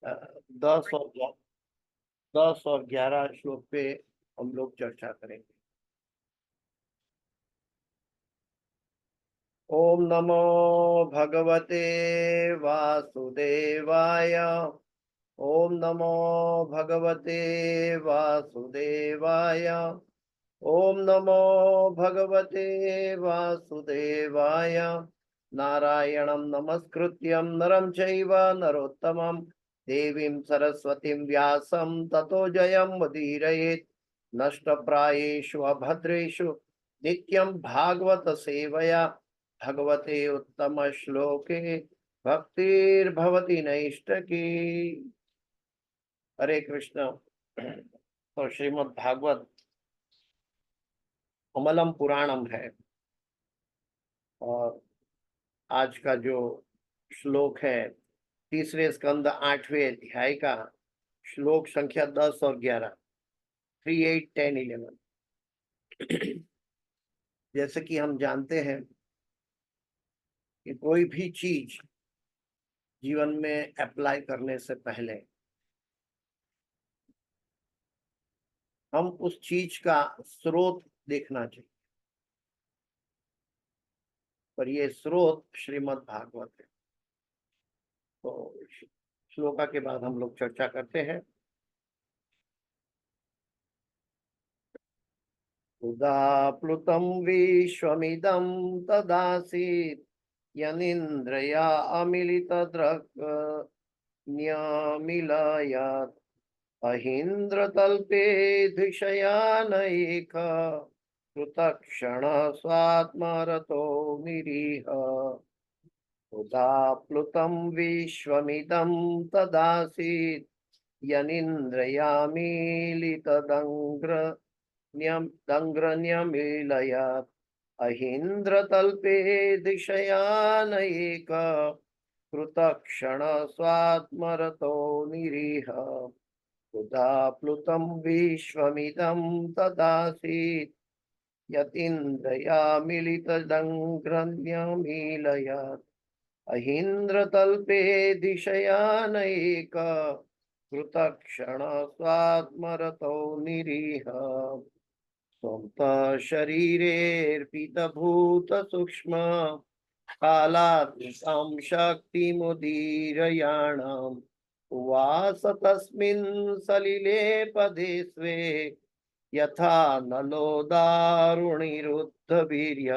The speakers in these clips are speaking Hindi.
10 और 11 श्लोक पे हम लोग चर्चा करेंगे। ओम नमो भगवते वासुदेवाय। ओम नमो भगवते वासुदेवाय। ओम नमो भगवते वासुदेवाय। नारायणं नमस्कृत्यं नरं चैव नरोत्तमं देवीं सरस्वतीं व्यासं ततो जयमुदीरयेत्। नष्टप्रायेषु अभद्रेषु नित्यं भागवत सेवया भगवते उत्तम श्लोके भक्तिर्भवति नैष्टकी। हरे कृष्ण। तो श्रीमद् भागवत अमलम पुराणम है और आज का जो श्लोक है तीसरे स्कंद 8वें अध्याय का श्लोक संख्या 10 और 11, 3, 8, 10, 11। जैसे कि हम जानते हैं कि कोई भी चीज जीवन में अप्लाई करने से पहले हम उस चीज का स्रोत देखना चाहिए, पर ये स्रोत श्रीमद् भागवत है। तो श्लोका के बाद हम लोग चर्चा करते हैं। उदाप्लुतं विश्वमिदं तदासीत् यनीन्द्रया अमिलितदृक् न्यमिलयत् अहीन्द्रतल्पे धिषयानैक कृतक्षण स्वात्मरतो निरीह। उदाप्लुतं विश्वमिदं तदासीत् यनीन्द्रयामीलितदङ्ग्रन्यमिलयत् अहीन्द्रतल्पे दिशयानैक कृतक्षण स्वात्मरतो निरीह। उदाप्लुतं विश्वमिदं तदासीत् यतीन्द्रयामीलितदङ्ग्रन्यमिलयत् अहीन्द्रतल्पे दिशयानैक कृतक्षण स्वात्मरतो निरीह। स्वन्तः शरीरेऽर्पितभूतसूक्ष्म कालात्मिकां शक्तिमुदीरयाणाम् उवास तस्मिन् सलिले पदे स्वे यथा नलो दारुणिरुद्धवीर्य।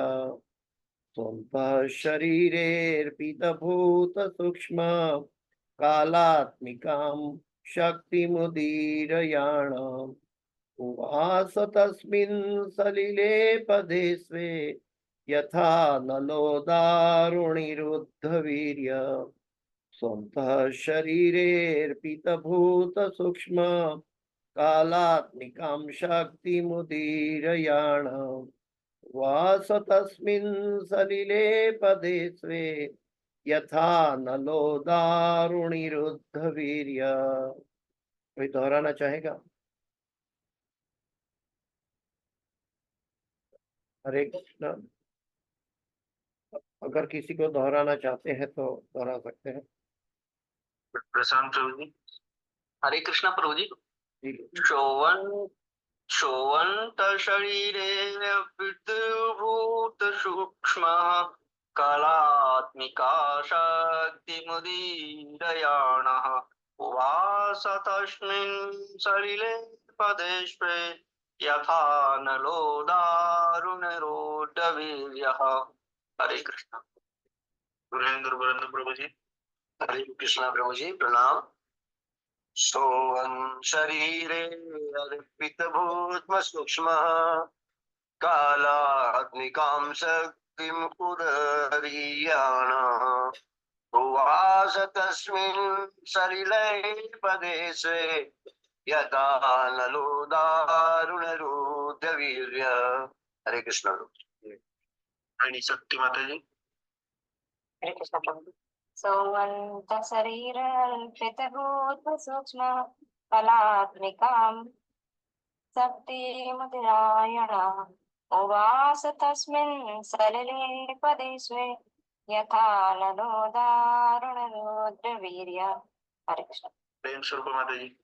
स्वन्तः शरीरेऽर्पितभूतसूक्ष्म कालात्मिकां शक्तिमुदीरयाणाम् उवास तस्मिन् सलिले पदे स्वे यथा नलो दारुणिरुद्धवीर्य। स्वन्तः शरीरेऽर्पितभूतसूक्ष्म कालात्मिकां शक्तिमुदीरयाणाम् वास तस्मिन् सलिले पदे स्वे यथा नलो दारुणिरुद्धवीर्य। कोई दोहराना चाहेगा? हरे कृष्ण। अगर किसी को दोहराना चाहते हैं तो दोहरा सकते हैं। प्रशांत प्रभु जी। हरे कृष्णा प्रभु जी। जी। शोवन्त शरीरे विद्युभूत सूक्ष्म कलात्मिका शक्तिमुदीरयाणः उवास तस्मिन् सलिले पदेष्वे यथा नलो दारुणरोड्डवीर्यः। हरे कृष्ण। गुरुवेंद्र वरेंद्र प्रभु जी। हरे कृष्णा प्रभु जी, प्रणाम। सोऽहं शरीरे अर्पितभूत्म सूक्ष्म कालात्मिकां शक्तिम् उदरीयाणः उवास तस्मिन् सलिले पदे स्वे यथा नलो दारुणरुद्धवीर्य। हरे कृष्ण। रानी शक्ति माता जी। हरे कृष्ण प्रभु। सौवन्त शरीरल्पितभूत सूक्ष्म कलात्मिकां शक्तिमुदीरयाणः उवास तस्मिन् सलिले पदे स्वे यथा नलो दारुणरुद्रवीर्य। हरे कृष्ण। प्रेम स्वरूप माता जी।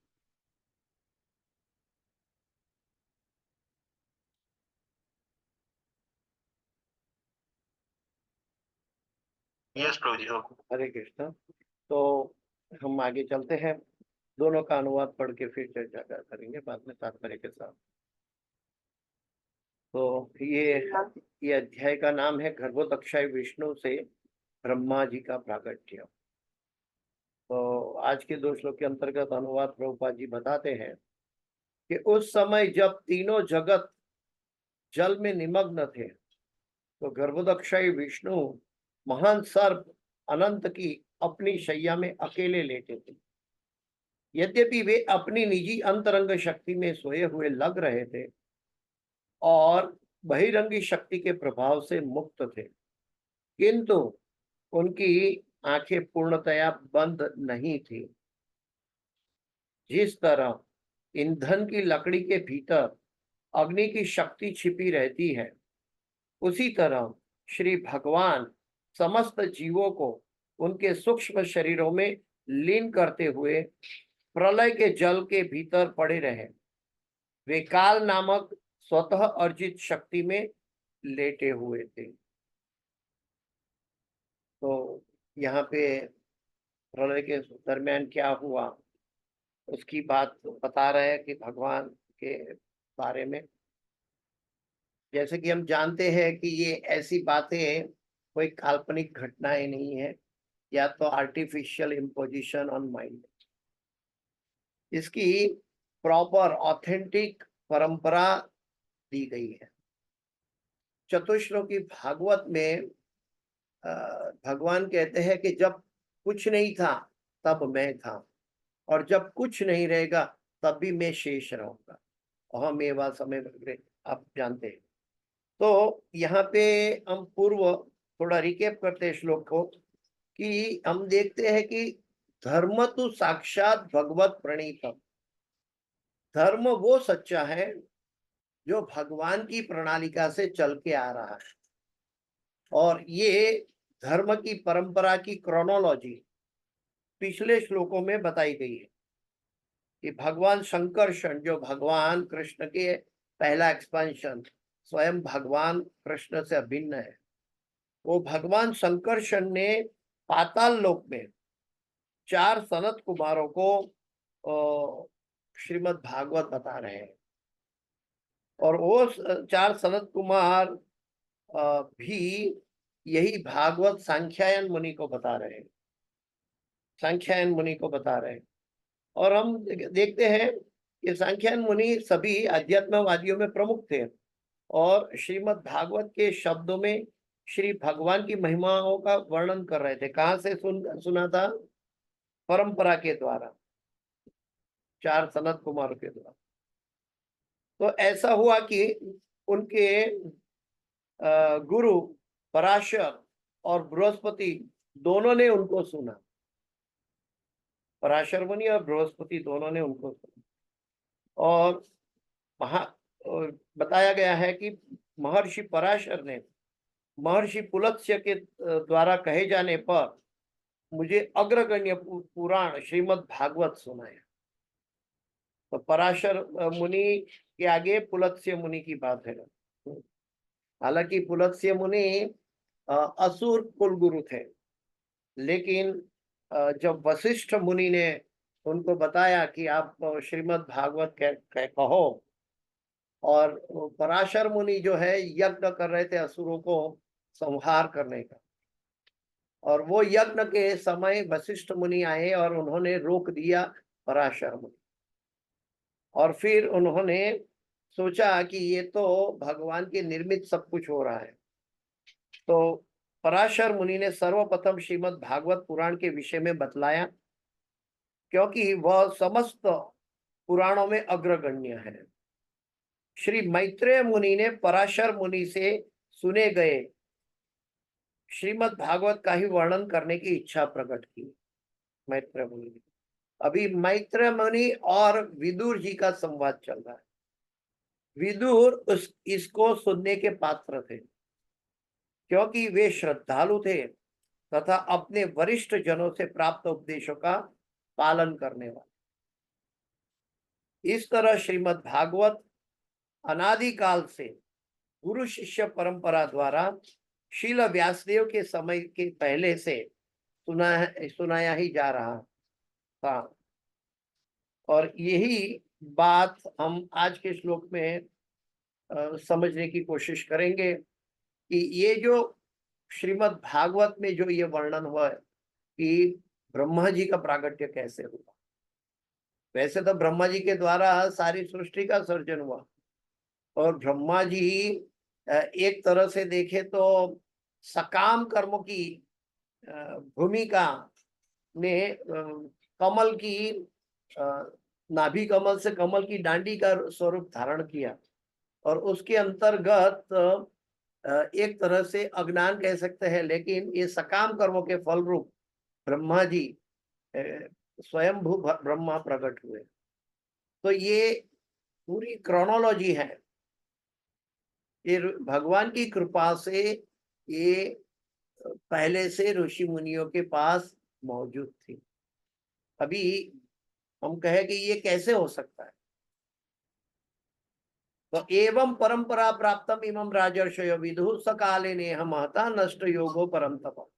यस प्रभु जी हो। हरे कृष्णा। तो हम आगे चलते हैं, दोनों का अनुवाद पढ़ के फिर चर्चा करेंगे बाद में तात्पर्य के साथ। तो ये अध्याय का नाम है गर्भोदक्षाय विष्णु से ब्रह्मा जी का प्राकट्य। तो आज के 2 श्लोक के अंतर्गत अनुवाद प्रभुपाद जी बताते हैं कि उस समय जब तीनों जगत जल में निमग्न थे, तो गर्भोदक्षाय विष्णु महान सर्प अनंत की अपनी शैया में अकेले लेटे थे। यद्यपि वे अपनी निजी अंतरंग शक्ति में सोए हुए लग रहे थे और बहिरंगी शक्ति के प्रभाव से मुक्त थे, किंतु उनकी आंखें पूर्णतया बंद नहीं थी। जिस तरह ईंधन की लकड़ी के भीतर अग्नि की शक्ति छिपी रहती है, उसी तरह श्री भगवान समस्त जीवों को उनके सूक्ष्म शरीरों में लीन करते हुए प्रलय के जल के भीतर पड़े रहे। वे काल नामक स्वतः अर्जित शक्ति में लेटे हुए थे। तो यहाँ पे प्रलय के दरमियान क्या हुआ उसकी बात बता रहे हैं कि भगवान के बारे में, जैसे कि हम जानते हैं कि ये ऐसी बातें कोई काल्पनिक घटनाएं नहीं है या तो आर्टिफिशियल इम्पोजिशन ऑन माइंड। इसकी प्रॉपर ऑथेंटिक परंपरा दी गई है। चतुश्लोकी भागवत में भगवान कहते हैं कि जब कुछ नहीं था तब मैं था, और जब कुछ नहीं रहेगा तब भी मैं शेष रहूंगा। अहम एवा समय वगैरह आप जानते हैं। तो यहाँ पे हम पूर्व थोड़ा रिकेप करते हैं श्लोक को, कि हम देखते हैं कि धर्म तो साक्षात भगवत प्रणीतम। धर्म वो सच्चा है जो भगवान की प्रणालिका से चल के आ रहा है, और ये धर्म की परंपरा की क्रोनोलॉजी पिछले श्लोकों में बताई गई है कि भगवान शंकरषण, जो भगवान कृष्ण के पहला एक्सपेंशन स्वयं भगवान कृष्ण से अभिन्न है, वो भगवान शंकरषण ने पाताल लोक में 4 सनत कुमारों को श्रीमद् भागवत बता रहे हैं, और वो 4 सनत कुमार भी यही भागवत सांख्यायन मुनि को बता रहे हैं, सांख्यायन मुनि को बता रहे हैं। और हम देखते हैं कि सांख्यायन मुनि सभी अध्यात्मवादियों में प्रमुख थे, और श्रीमद् भागवत के शब्दों में श्री भगवान की महिमाओं का वर्णन कर रहे थे। कहाँ से सुना था? परंपरा के द्वारा, 4 सनत कुमारों के द्वारा। तो ऐसा हुआ कि उनके गुरु पराशर और बृहस्पति दोनों ने उनको सुना। पराशर मुनि और बृहस्पति दोनों ने उनको सुना, और बताया गया है कि महर्षि पराशर ने महर्षि पुलत्स्य के द्वारा कहे जाने पर मुझे अग्रगण्य पुराण श्रीमद् भागवत सुनाया। तो पराशर मुनि के आगे पुलत्स्य मुनि की बात है। हालांकि पुलत्स्य मुनि असुर कुलगुरु थे, लेकिन जब वशिष्ठ मुनि ने उनको बताया कि आप श्रीमद् भागवत कहो, और पराशर मुनि जो है यज्ञ कर रहे थे असुरों को संहार करने का, और वो यज्ञ के समय वशिष्ठ मुनि आए और उन्होंने रोक दिया पराशर मुनि, और फिर उन्होंने सोचा कि ये तो भगवान के निर्मित सब कुछ हो रहा है। तो पराशर मुनि ने सर्वप्रथम श्रीमद् भागवत पुराण के विषय में बतलाया, क्योंकि वह समस्त पुराणों में अग्रगण्य है। श्री मैत्रेय मुनि ने पराशर मुनि से सुने गए श्रीमद् भागवत का ही वर्णन करने की इच्छा प्रकट की। मैत्रेय मुनि ने, अभी मैत्रेय मुनि और विदुर जी का संवाद चल रहा है। विदुर इसको सुनने के पात्र थे, क्योंकि वे श्रद्धालु थे तथा अपने वरिष्ठ जनों से प्राप्त उपदेशों का पालन करने वाले। इस तरह श्रीमद् भागवत अनादिकाल से गुरु शिष्य परंपरा द्वारा शील व्यासदेव के समय के पहले से सुनाया ही जा रहा था। और यही बात हम आज के श्लोक में समझने की कोशिश करेंगे कि ये जो श्रीमद् भागवत में जो ये वर्णन हुआ है कि ब्रह्मा जी का प्रागट्य कैसे हुआ। वैसे तो ब्रह्मा जी के द्वारा सारी सृष्टि का सर्जन हुआ, और ब्रह्मा जी एक तरह से देखे तो सकाम कर्मों की भूमिका में कमल की नाभि कमल से कमल की डांडी का स्वरूप धारण किया, और उसके अंतर्गत एक तरह से अज्ञान कह सकते हैं, लेकिन ये सकाम कर्मों के फल रूप ब्रह्मा जी स्वयंभू ब्रह्मा प्रकट हुए। तो ये पूरी क्रोनोलॉजी है, ये भगवान की कृपा से ये पहले से ऋषि मुनियों के पास मौजूद थी। अभी हम कहे कि ये कैसे हो सकता है, तो एवं परंपरा प्राप्तम इमं राजर्षयो विदुः सकाले नेह महता नष्ट योगो परम तप।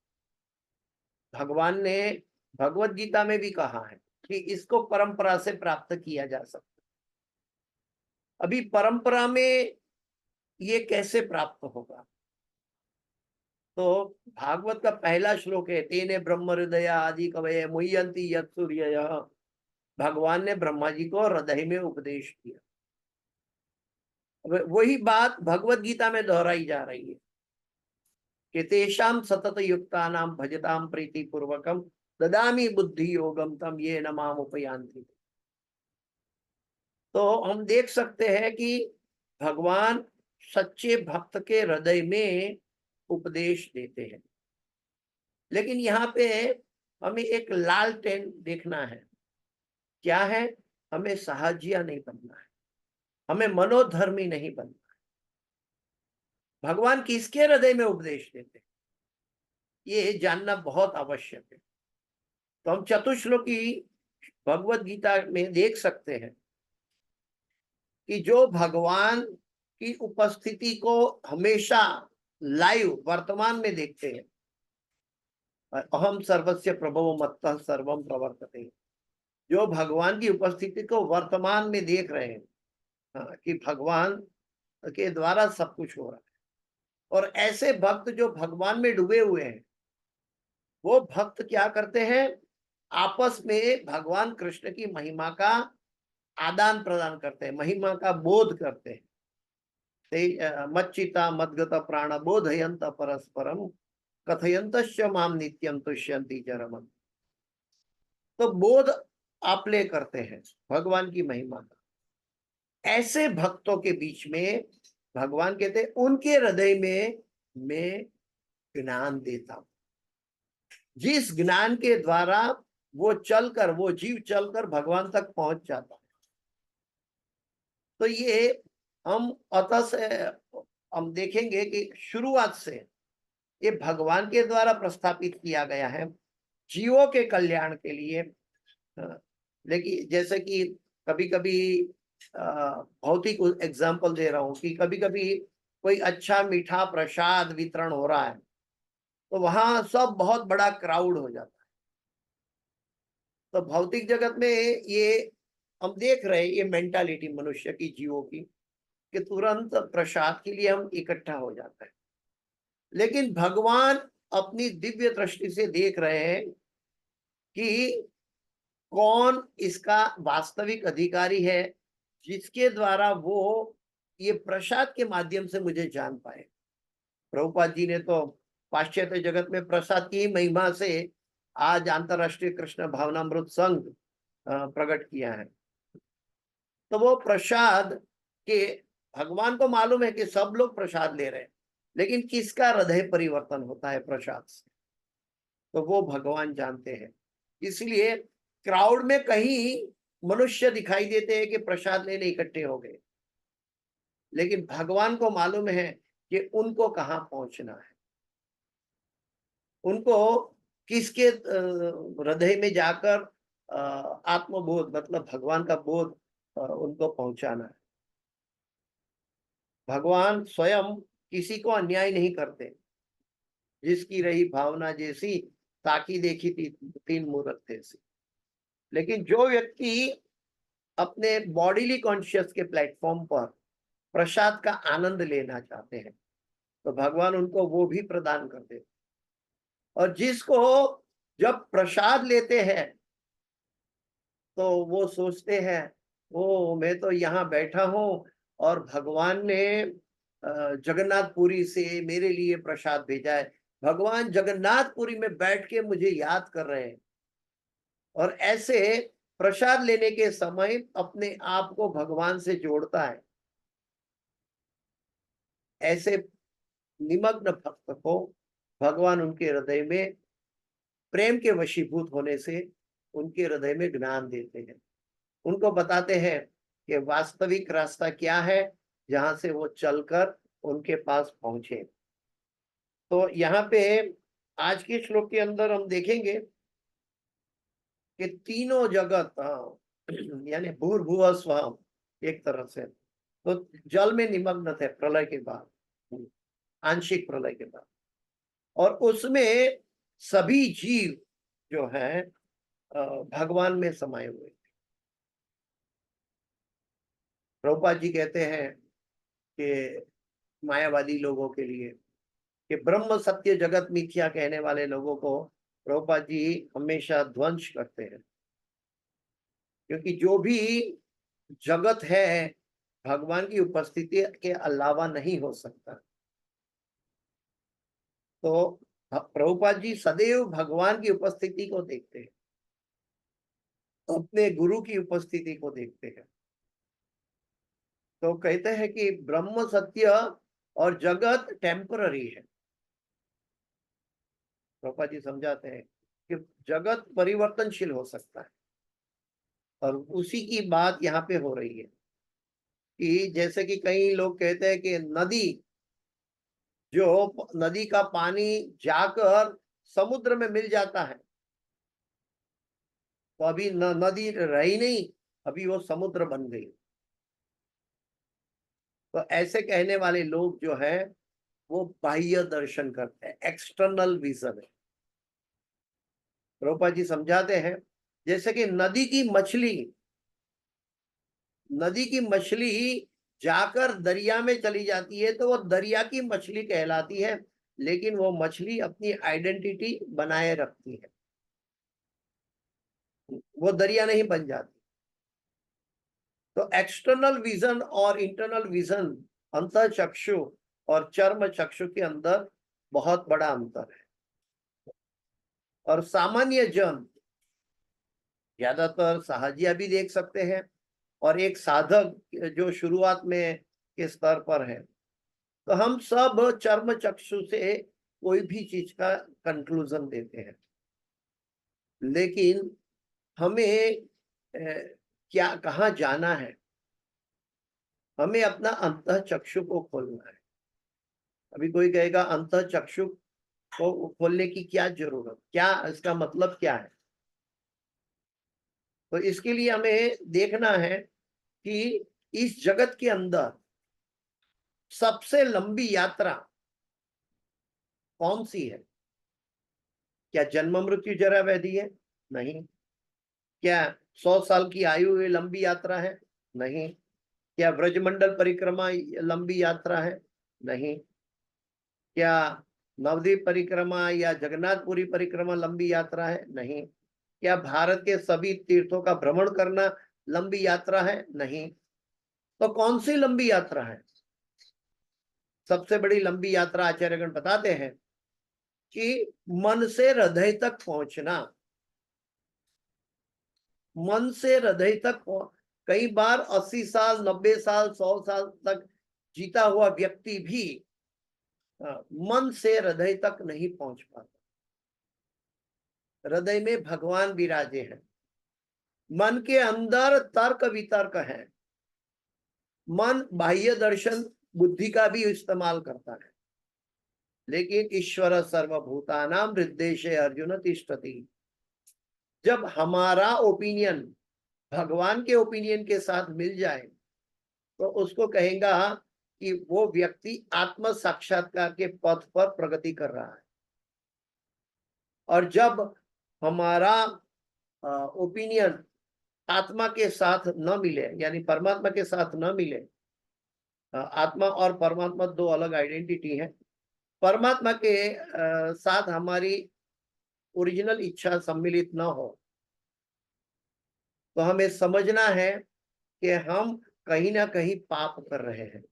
भगवान ने भगवत गीता में भी कहा है कि इसको परंपरा से प्राप्त किया जा सकता है। अभी परंपरा में ये कैसे प्राप्त होगा, तो भागवत का पहला श्लोक है, तेने ब्रह्म हृदय आदि कवये मुह्यंति यत् सूर्यः। भगवान ने ब्रह्मा जी को हृदय में उपदेश किया। वही बात भगवत गीता में दोहराई जा रही है कि तेषाम सतत युक्तानाम भजताम प्रीति पूर्वकम ददामी बुद्धि योगम तम ये न माम उपयान्ति। तो हम देख सकते हैं कि भगवान सच्चे भक्त के हृदय में उपदेश देते हैं। लेकिन यहाँ पे हमें एक लालटेन देखना है, क्या है, हमें साहजिया नहीं बनना है, हमें मनोधर्मी नहीं बनना है। भगवान किसके हृदय में उपदेश देते हैं ये जानना बहुत आवश्यक है। तो हम चतुश्लोकी भगवत गीता में देख सकते हैं कि जो भगवान की उपस्थिति को हमेशा लाइव वर्तमान में देखते हैं, अहम सर्वस्य प्रभवो मत्तः सर्वम प्रवर्तते, जो भगवान की उपस्थिति को वर्तमान में देख रहे हैं कि भगवान के द्वारा सब कुछ हो रहा है। और ऐसे भक्त जो भगवान में डूबे हुए हैं, वो भक्त क्या करते हैं, आपस में भगवान कृष्ण की महिमा का आदान प्रदान करते हैं, महिमा का बोध करते हैं। मच्चिता मद्गत प्राण बोधयंत परस्परम कथयंतश्च माम नित्यं तुष्यन्ति च रमन्ति। तो बोध आपले करते हैं भगवान की महिमा का। ऐसे भक्तों के बीच में भगवान कहते हैं उनके हृदय में मैं ज्ञान देता हूं, जिस ज्ञान के द्वारा वो चलकर, वो जीव चलकर भगवान तक पहुंच जाता है। तो ये हम अतः से हम देखेंगे कि शुरुआत से ये भगवान के द्वारा प्रस्थापित किया गया है जीवों के कल्याण के लिए। लेकिन जैसे कि कभी कभी भौतिक एग्जाम्पल दे रहा हूं कि कभी कभी कोई अच्छा मीठा प्रसाद वितरण हो रहा है, तो वहां सब बहुत बड़ा क्राउड हो जाता है। तो भौतिक जगत में ये हम देख रहे हैं, ये मेंटालिटी मनुष्य की, जीवों की, कि तुरंत प्रसाद के लिए हम इकट्ठा हो जाते हैं। लेकिन भगवान अपनी दिव्य दृष्टि से देख रहे हैं कि कौन इसका वास्तविक अधिकारी है, जिसके द्वारा वो ये प्रसाद के माध्यम से मुझे जान पाए। प्रभुपाद जी ने तो पाश्चात्य जगत में प्रसाद की महिमा से आज अंतरराष्ट्रीय कृष्ण भावनामृत संघ प्रकट किया है। तो वो प्रसाद के भगवान को मालूम है कि सब लोग प्रसाद ले रहे हैं, लेकिन किसका हृदय परिवर्तन होता है प्रसाद से, तो वो भगवान जानते हैं। इसलिए क्राउड में कहीं मनुष्य दिखाई देते हैं कि प्रसाद लेने इकट्ठे हो गए, लेकिन भगवान को मालूम है कि उनको कहाँ पहुंचना है, उनको किसके हृदय में जाकर आत्मबोध मतलब भगवान का बोध उनको पहुंचाना है। भगवान स्वयं किसी को अन्याय नहीं करते। जिसकी रही भावना जैसी, ताकि देखी तीन मूरत तैसी। लेकिन जो व्यक्ति अपने बॉडीली कॉन्शियस के प्लेटफॉर्म पर प्रसाद का आनंद लेना चाहते हैं, तो भगवान उनको वो भी प्रदान कर देते। और जिसको जब प्रसाद लेते हैं तो वो सोचते हैं, ओ मैं तो यहाँ बैठा हूँ और भगवान ने जगन्नाथपुरी से मेरे लिए प्रसाद भेजा है। भगवान जगन्नाथपुरी में बैठ के मुझे याद कर रहे हैं। और ऐसे प्रसाद लेने के समय अपने आप को भगवान से जोड़ता है। ऐसे निमग्न भक्त को भगवान उनके हृदय में प्रेम के वशीभूत होने से उनके हृदय में ज्ञान देते हैं। उनको बताते हैं कि वास्तविक रास्ता क्या है, जहां से वो चलकर उनके पास पहुंचे। तो यहाँ पे आज के श्लोक के अंदर हम देखेंगे कि तीनों जगत, यानी भूर्भुवः स्वः, एक तरह से तो जल में निमग्न थे प्रलय के बाद, आंशिक प्रलय के बाद। और उसमें सभी जीव जो है भगवान में समाये हुए। प्रभुपाद जी कहते हैं कि मायावादी लोगों के लिए कि ब्रह्म सत्य जगत मिथ्या कहने वाले लोगों को प्रभुपाद जी हमेशा ध्वंस करते हैं। क्योंकि जो भी जगत है भगवान की उपस्थिति के अलावा नहीं हो सकता। तो प्रभुपाद जी सदैव भगवान की उपस्थिति को देखते हैं, अपने गुरु की उपस्थिति को देखते हैं। तो कहते हैं कि ब्रह्म सत्य और जगत टेम्पररी है। प्रभुपाद जी समझाते हैं कि जगत परिवर्तनशील हो सकता है। और उसी की बात यहाँ पे हो रही है कि जैसे कि कई लोग कहते हैं कि नदी का पानी जाकर समुद्र में मिल जाता है, तो अभी नदी रही नहीं, अभी वो समुद्र बन गई। तो ऐसे कहने वाले लोग जो है वो बाह्य दर्शन करते हैं, एक्सटर्नल विजन है। प्रभुपाद जी समझाते हैं जैसे कि नदी की मछली जाकर दरिया में चली जाती है तो वो दरिया की मछली कहलाती है, लेकिन वो मछली अपनी आइडेंटिटी बनाए रखती है, वो दरिया नहीं बन जाती। तो एक्सटर्नल विजन और इंटरनल विजन, अंतः चक्षु और चर्म चक्षु के अंदर बहुत बड़ा अंतर है। और सामान्य जन ज्यादातर साहजिया भी देख सकते हैं, और एक साधक जो शुरुआत में के स्तर पर है, तो हम सब चर्म चक्षु से कोई भी चीज का कंक्लूजन देते हैं। लेकिन हमें क्या कहाँ जाना है, हमें अपना अंतः चक्षु को खोलना है। अभी कोई कहेगा अंतः चक्षु को खोलने की क्या जरूरत, क्या इसका मतलब क्या है? तो इसके लिए हमें देखना है कि इस जगत के अंदर सबसे लंबी यात्रा कौन सी है? क्या जन्म मृत्यु जरा व्याधि है? नहीं। क्या 100 साल की आयु ये लंबी यात्रा है? नहीं। क्या ब्रजमंडल परिक्रमा लंबी यात्रा है? नहीं। क्या नवद्वीप परिक्रमा या जगन्नाथपुरी परिक्रमा लंबी यात्रा है? नहीं। क्या भारत के सभी तीर्थों का भ्रमण करना लंबी यात्रा है? नहीं। तो कौन सी लंबी यात्रा है? सबसे बड़ी लंबी यात्रा आचार्यगण बताते हैं कि मन से हृदय तक पहुंचना। मन से हृदय तक कई बार 80 साल 90 साल 100 साल तक जीता हुआ व्यक्ति भी मन से हृदय तक नहीं पहुंच पाता। हृदय में भगवान विराजे हैं, मन के अंदर तर्क वितर्क है, मन बाह्य दर्शन बुद्धि का भी इस्तेमाल करता है, लेकिन ईश्वर सर्वभूतानां हृदय अर्जुन तिष्ठति। जब हमारा ओपिनियन भगवान के ओपिनियन के साथ मिल जाए तो उसको कहेगा कि वो व्यक्ति आत्म साक्षात्कार के पथ पर प्रगति कर रहा है। और जब हमारा ओपिनियन आत्मा के साथ न मिले, यानी परमात्मा के साथ न मिले, आत्मा और परमात्मा दो अलग आइडेंटिटी है। परमात्मा के साथ हमारी ओरिजिनल इच्छा सम्मिलित न हो तो हमें समझना है कि हम कहीं ना कहीं पाप कर रहे हैं।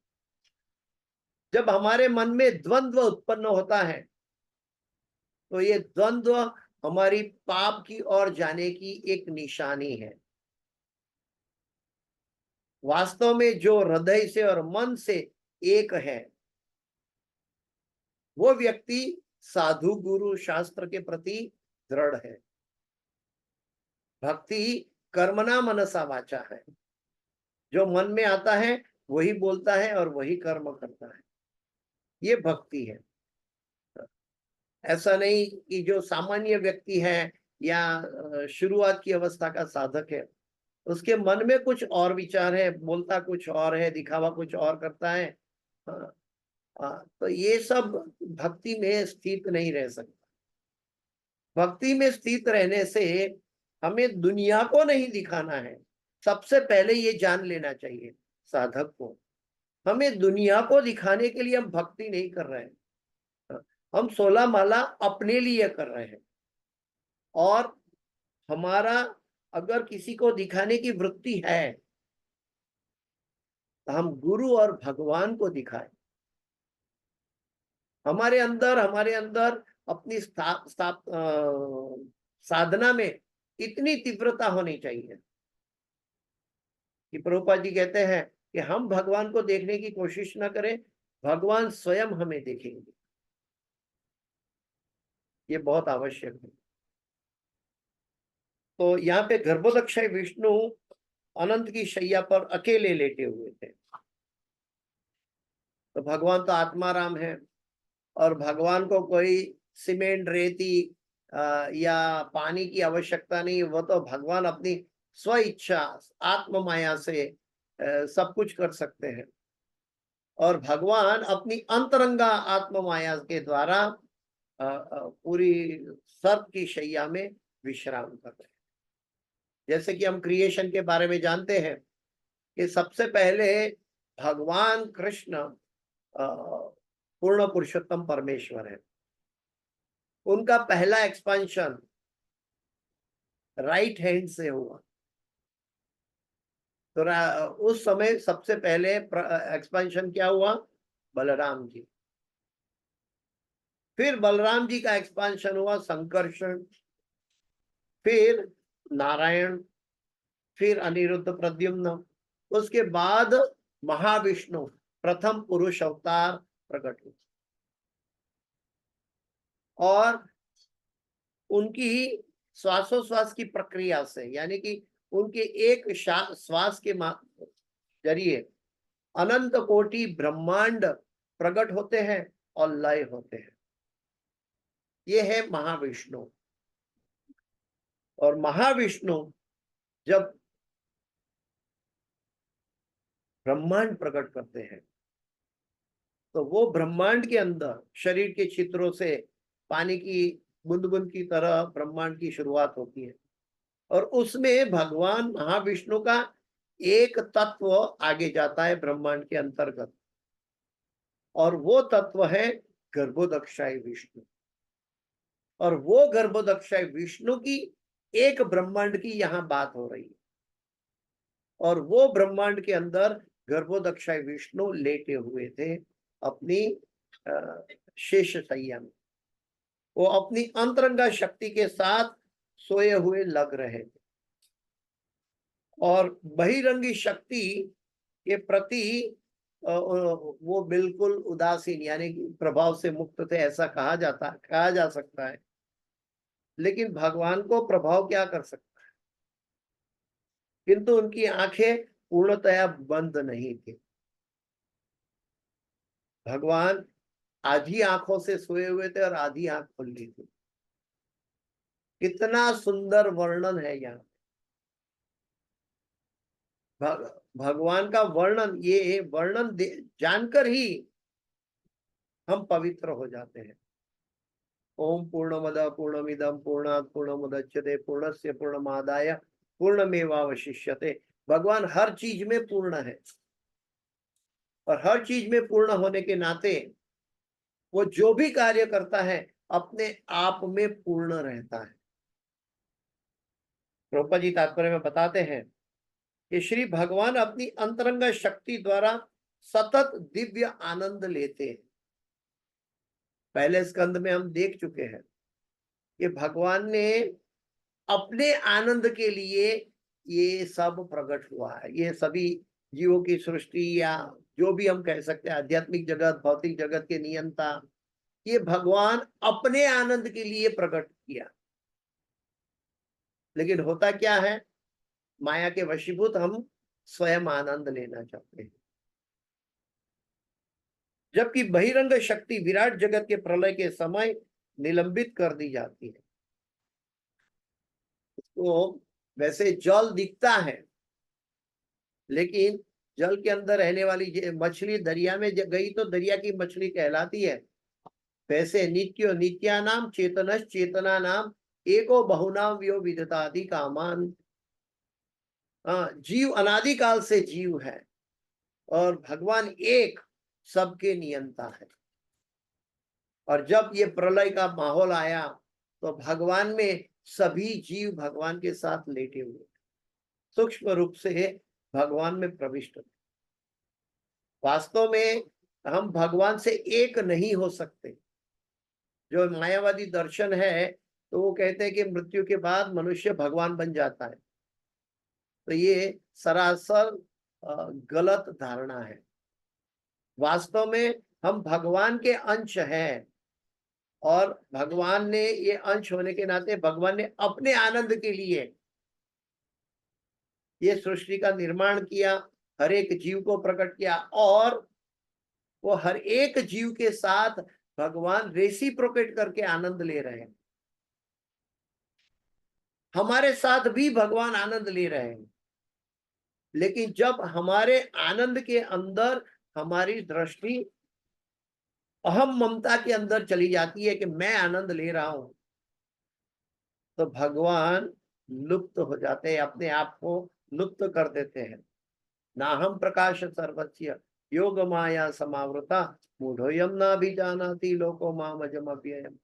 जब हमारे मन में द्वंद्व उत्पन्न होता है तो ये द्वंद्व हमारी पाप की ओर जाने की एक निशानी है। वास्तव में जो हृदय से और मन से एक है वो व्यक्ति साधु गुरु शास्त्र के प्रति दृढ़ है। भक्ति कर्मणा मनसा वाचा है। जो मन में आता है वही बोलता है और वही कर्म करता है, ये भक्ति है। ऐसा नहीं कि जो सामान्य व्यक्ति है या शुरुआत की अवस्था का साधक है उसके मन में कुछ और विचार है, बोलता कुछ और है, दिखावा कुछ और करता है। हाँ, तो ये सब भक्ति में स्थित नहीं रह सकता। भक्ति में स्थित रहने से हमें दुनिया को नहीं दिखाना है। सबसे पहले ये जान लेना चाहिए साधक को, हमें दुनिया को दिखाने के लिए हम भक्ति नहीं कर रहे हैं। हम 16 माला अपने लिए कर रहे हैं। और हमारा अगर किसी को दिखाने की वृत्ति है तो हम गुरु और भगवान को दिखाएं। हमारे अंदर अपनी साधना में इतनी तीव्रता होनी चाहिए कि प्रभुपाद जी कहते हैं कि हम भगवान को देखने की कोशिश ना करें, भगवान स्वयं हमें देखेंगे। ये बहुत आवश्यक है। तो यहाँ पे गर्भोदक्षय विष्णु अनंत की शैया पर अकेले लेटे हुए थे। तो भगवान तो आत्माराम है और भगवान को कोई सीमेंट रेती या पानी की आवश्यकता नहीं। वो तो भगवान अपनी स्व इच्छा आत्म माया से सब कुछ कर सकते हैं। और भगवान अपनी अंतरंगा आत्म माया के द्वारा पूरी सर्प की शैया में विश्राम कर रहे हैं। जैसे कि हम क्रिएशन के बारे में जानते हैं कि सबसे पहले भगवान कृष्ण पूर्ण पुरुषोत्तम परमेश्वर है। उनका पहला एक्सपेंशन राइट हैंड से हुआ। तो उस समय सबसे पहले एक्सपेंशन क्या हुआ? बलराम जी। फिर बलराम जी का एक्सपेंशन हुआ संकर्षण, फिर नारायण, फिर अनिरुद्ध प्रद्युम्न, उसके बाद महाविष्णु प्रथम पुरुष अवतार प्रकट हुए। और उनकी श्वासोश्वास की प्रक्रिया से, यानी कि उनके एक श्वास के जरिए अनंत कोटि ब्रह्मांड प्रकट होते हैं और लय होते हैं। ये है महाविष्णु। और महाविष्णु जब ब्रह्मांड प्रकट करते हैं तो वो ब्रह्मांड के अंदर शरीर के छिद्रों से पानी की बूंद बूंद की तरह ब्रह्मांड की शुरुआत होती है। और उसमें भगवान महाविष्णु का एक तत्व आगे जाता है ब्रह्मांड के अंतर्गत, और वो तत्व है गर्भोदक्षाय विष्णु। और वो गर्भोदक्षाय विष्णु की एक ब्रह्मांड की यहाँ बात हो रही है। और वो ब्रह्मांड के अंदर गर्भोदक्षाय विष्णु लेटे हुए थे अपनी शेष शैया में। वो अपनी अंतरंगा शक्ति के साथ सोए हुए लग रहे थे और बहिरंगी शक्ति के प्रति वो बिल्कुल उदासीन, यानी कि प्रभाव से मुक्त थे, ऐसा कहा जा सकता है। लेकिन भगवान को प्रभाव क्या कर सकता है? किंतु उनकी आंखें पूर्णतया बंद नहीं थी। भगवान आधी आंखों से सोए हुए थे और आधी आंख खुली थी। कितना सुंदर वर्णन है यहाँ। भगवान का वर्णन, ये वर्णन जानकर ही हम पवित्र हो जाते हैं। ओम पूर्णमद पूर्णमिदम पूर्णात पूर्णमुदच्यते पूर्णस्य पूर्णमादाय पूर्णमेवावशिष्यते। भगवान हर चीज में पूर्ण है और हर चीज में पूर्ण होने के नाते वो जो भी कार्य करता है अपने आप में पूर्ण रहता है। प्रभुपाद जी तात्पर्य में बताते हैं कि श्री भगवान अपनी अंतरंग शक्ति द्वारा सतत दिव्य आनंद लेते हैं। पहले स्कंद में हम देख चुके हैं कि भगवान ने अपने आनंद के लिए ये सब प्रकट हुआ है। ये सभी जीवों की सृष्टि या जो भी हम कह सकते हैं, आध्यात्मिक जगत, भौतिक जगत के नियंता, ये भगवान अपने आनंद के लिए प्रकट किया। लेकिन होता क्या है, माया के वशीभूत हम स्वयं आनंद लेना चाहते हैं, जबकि बहिरंग शक्ति विराट जगत के प्रलय के समय निलंबित कर दी जाती है। तो वैसे जल दिखता है, लेकिन जल के अंदर रहने वाली मछली दरिया में गई तो दरिया की मछली कहलाती है। वैसे नित्यो नित्या नाम चेतनश चेतना नाम एको बहुनाम व्यो विदतादि कामान। जीव अनादिकाल से जीव है और भगवान एक सबके नियंता है। और जब ये प्रलय का माहौल आया तो भगवान में सभी जीव भगवान के साथ लेटे हुए, सूक्ष्म रूप से भगवान में प्रविष्ट। वास्तव में हम भगवान से एक नहीं हो सकते। जो मायावादी दर्शन है तो वो कहते हैं कि मृत्यु के बाद मनुष्य भगवान बन जाता है, तो ये सरासर गलत धारणा है। वास्तव में हम भगवान के अंश हैं और भगवान ने ये अंश होने के नाते भगवान ने अपने आनंद के लिए ये सृष्टि का निर्माण किया, हर एक जीव को प्रकट किया और वो हर एक जीव के साथ भगवान रेसिप्रोकेट करके आनंद ले रहे हैं। हमारे साथ भी भगवान आनंद ले रहे हैं, लेकिन जब हमारे आनंद के अंदर हमारी दृष्टि अहम ममता के अंदर चली जाती है कि मैं आनंद ले रहा हूं, तो भगवान लुप्त हो जाते हैं, अपने आप को लुप्त कर देते हैं। ना हम प्रकाश सर्वस्य योग माया समावृता मूढ़ोयम ना भी जानाति लोको मामजम अव्ययम।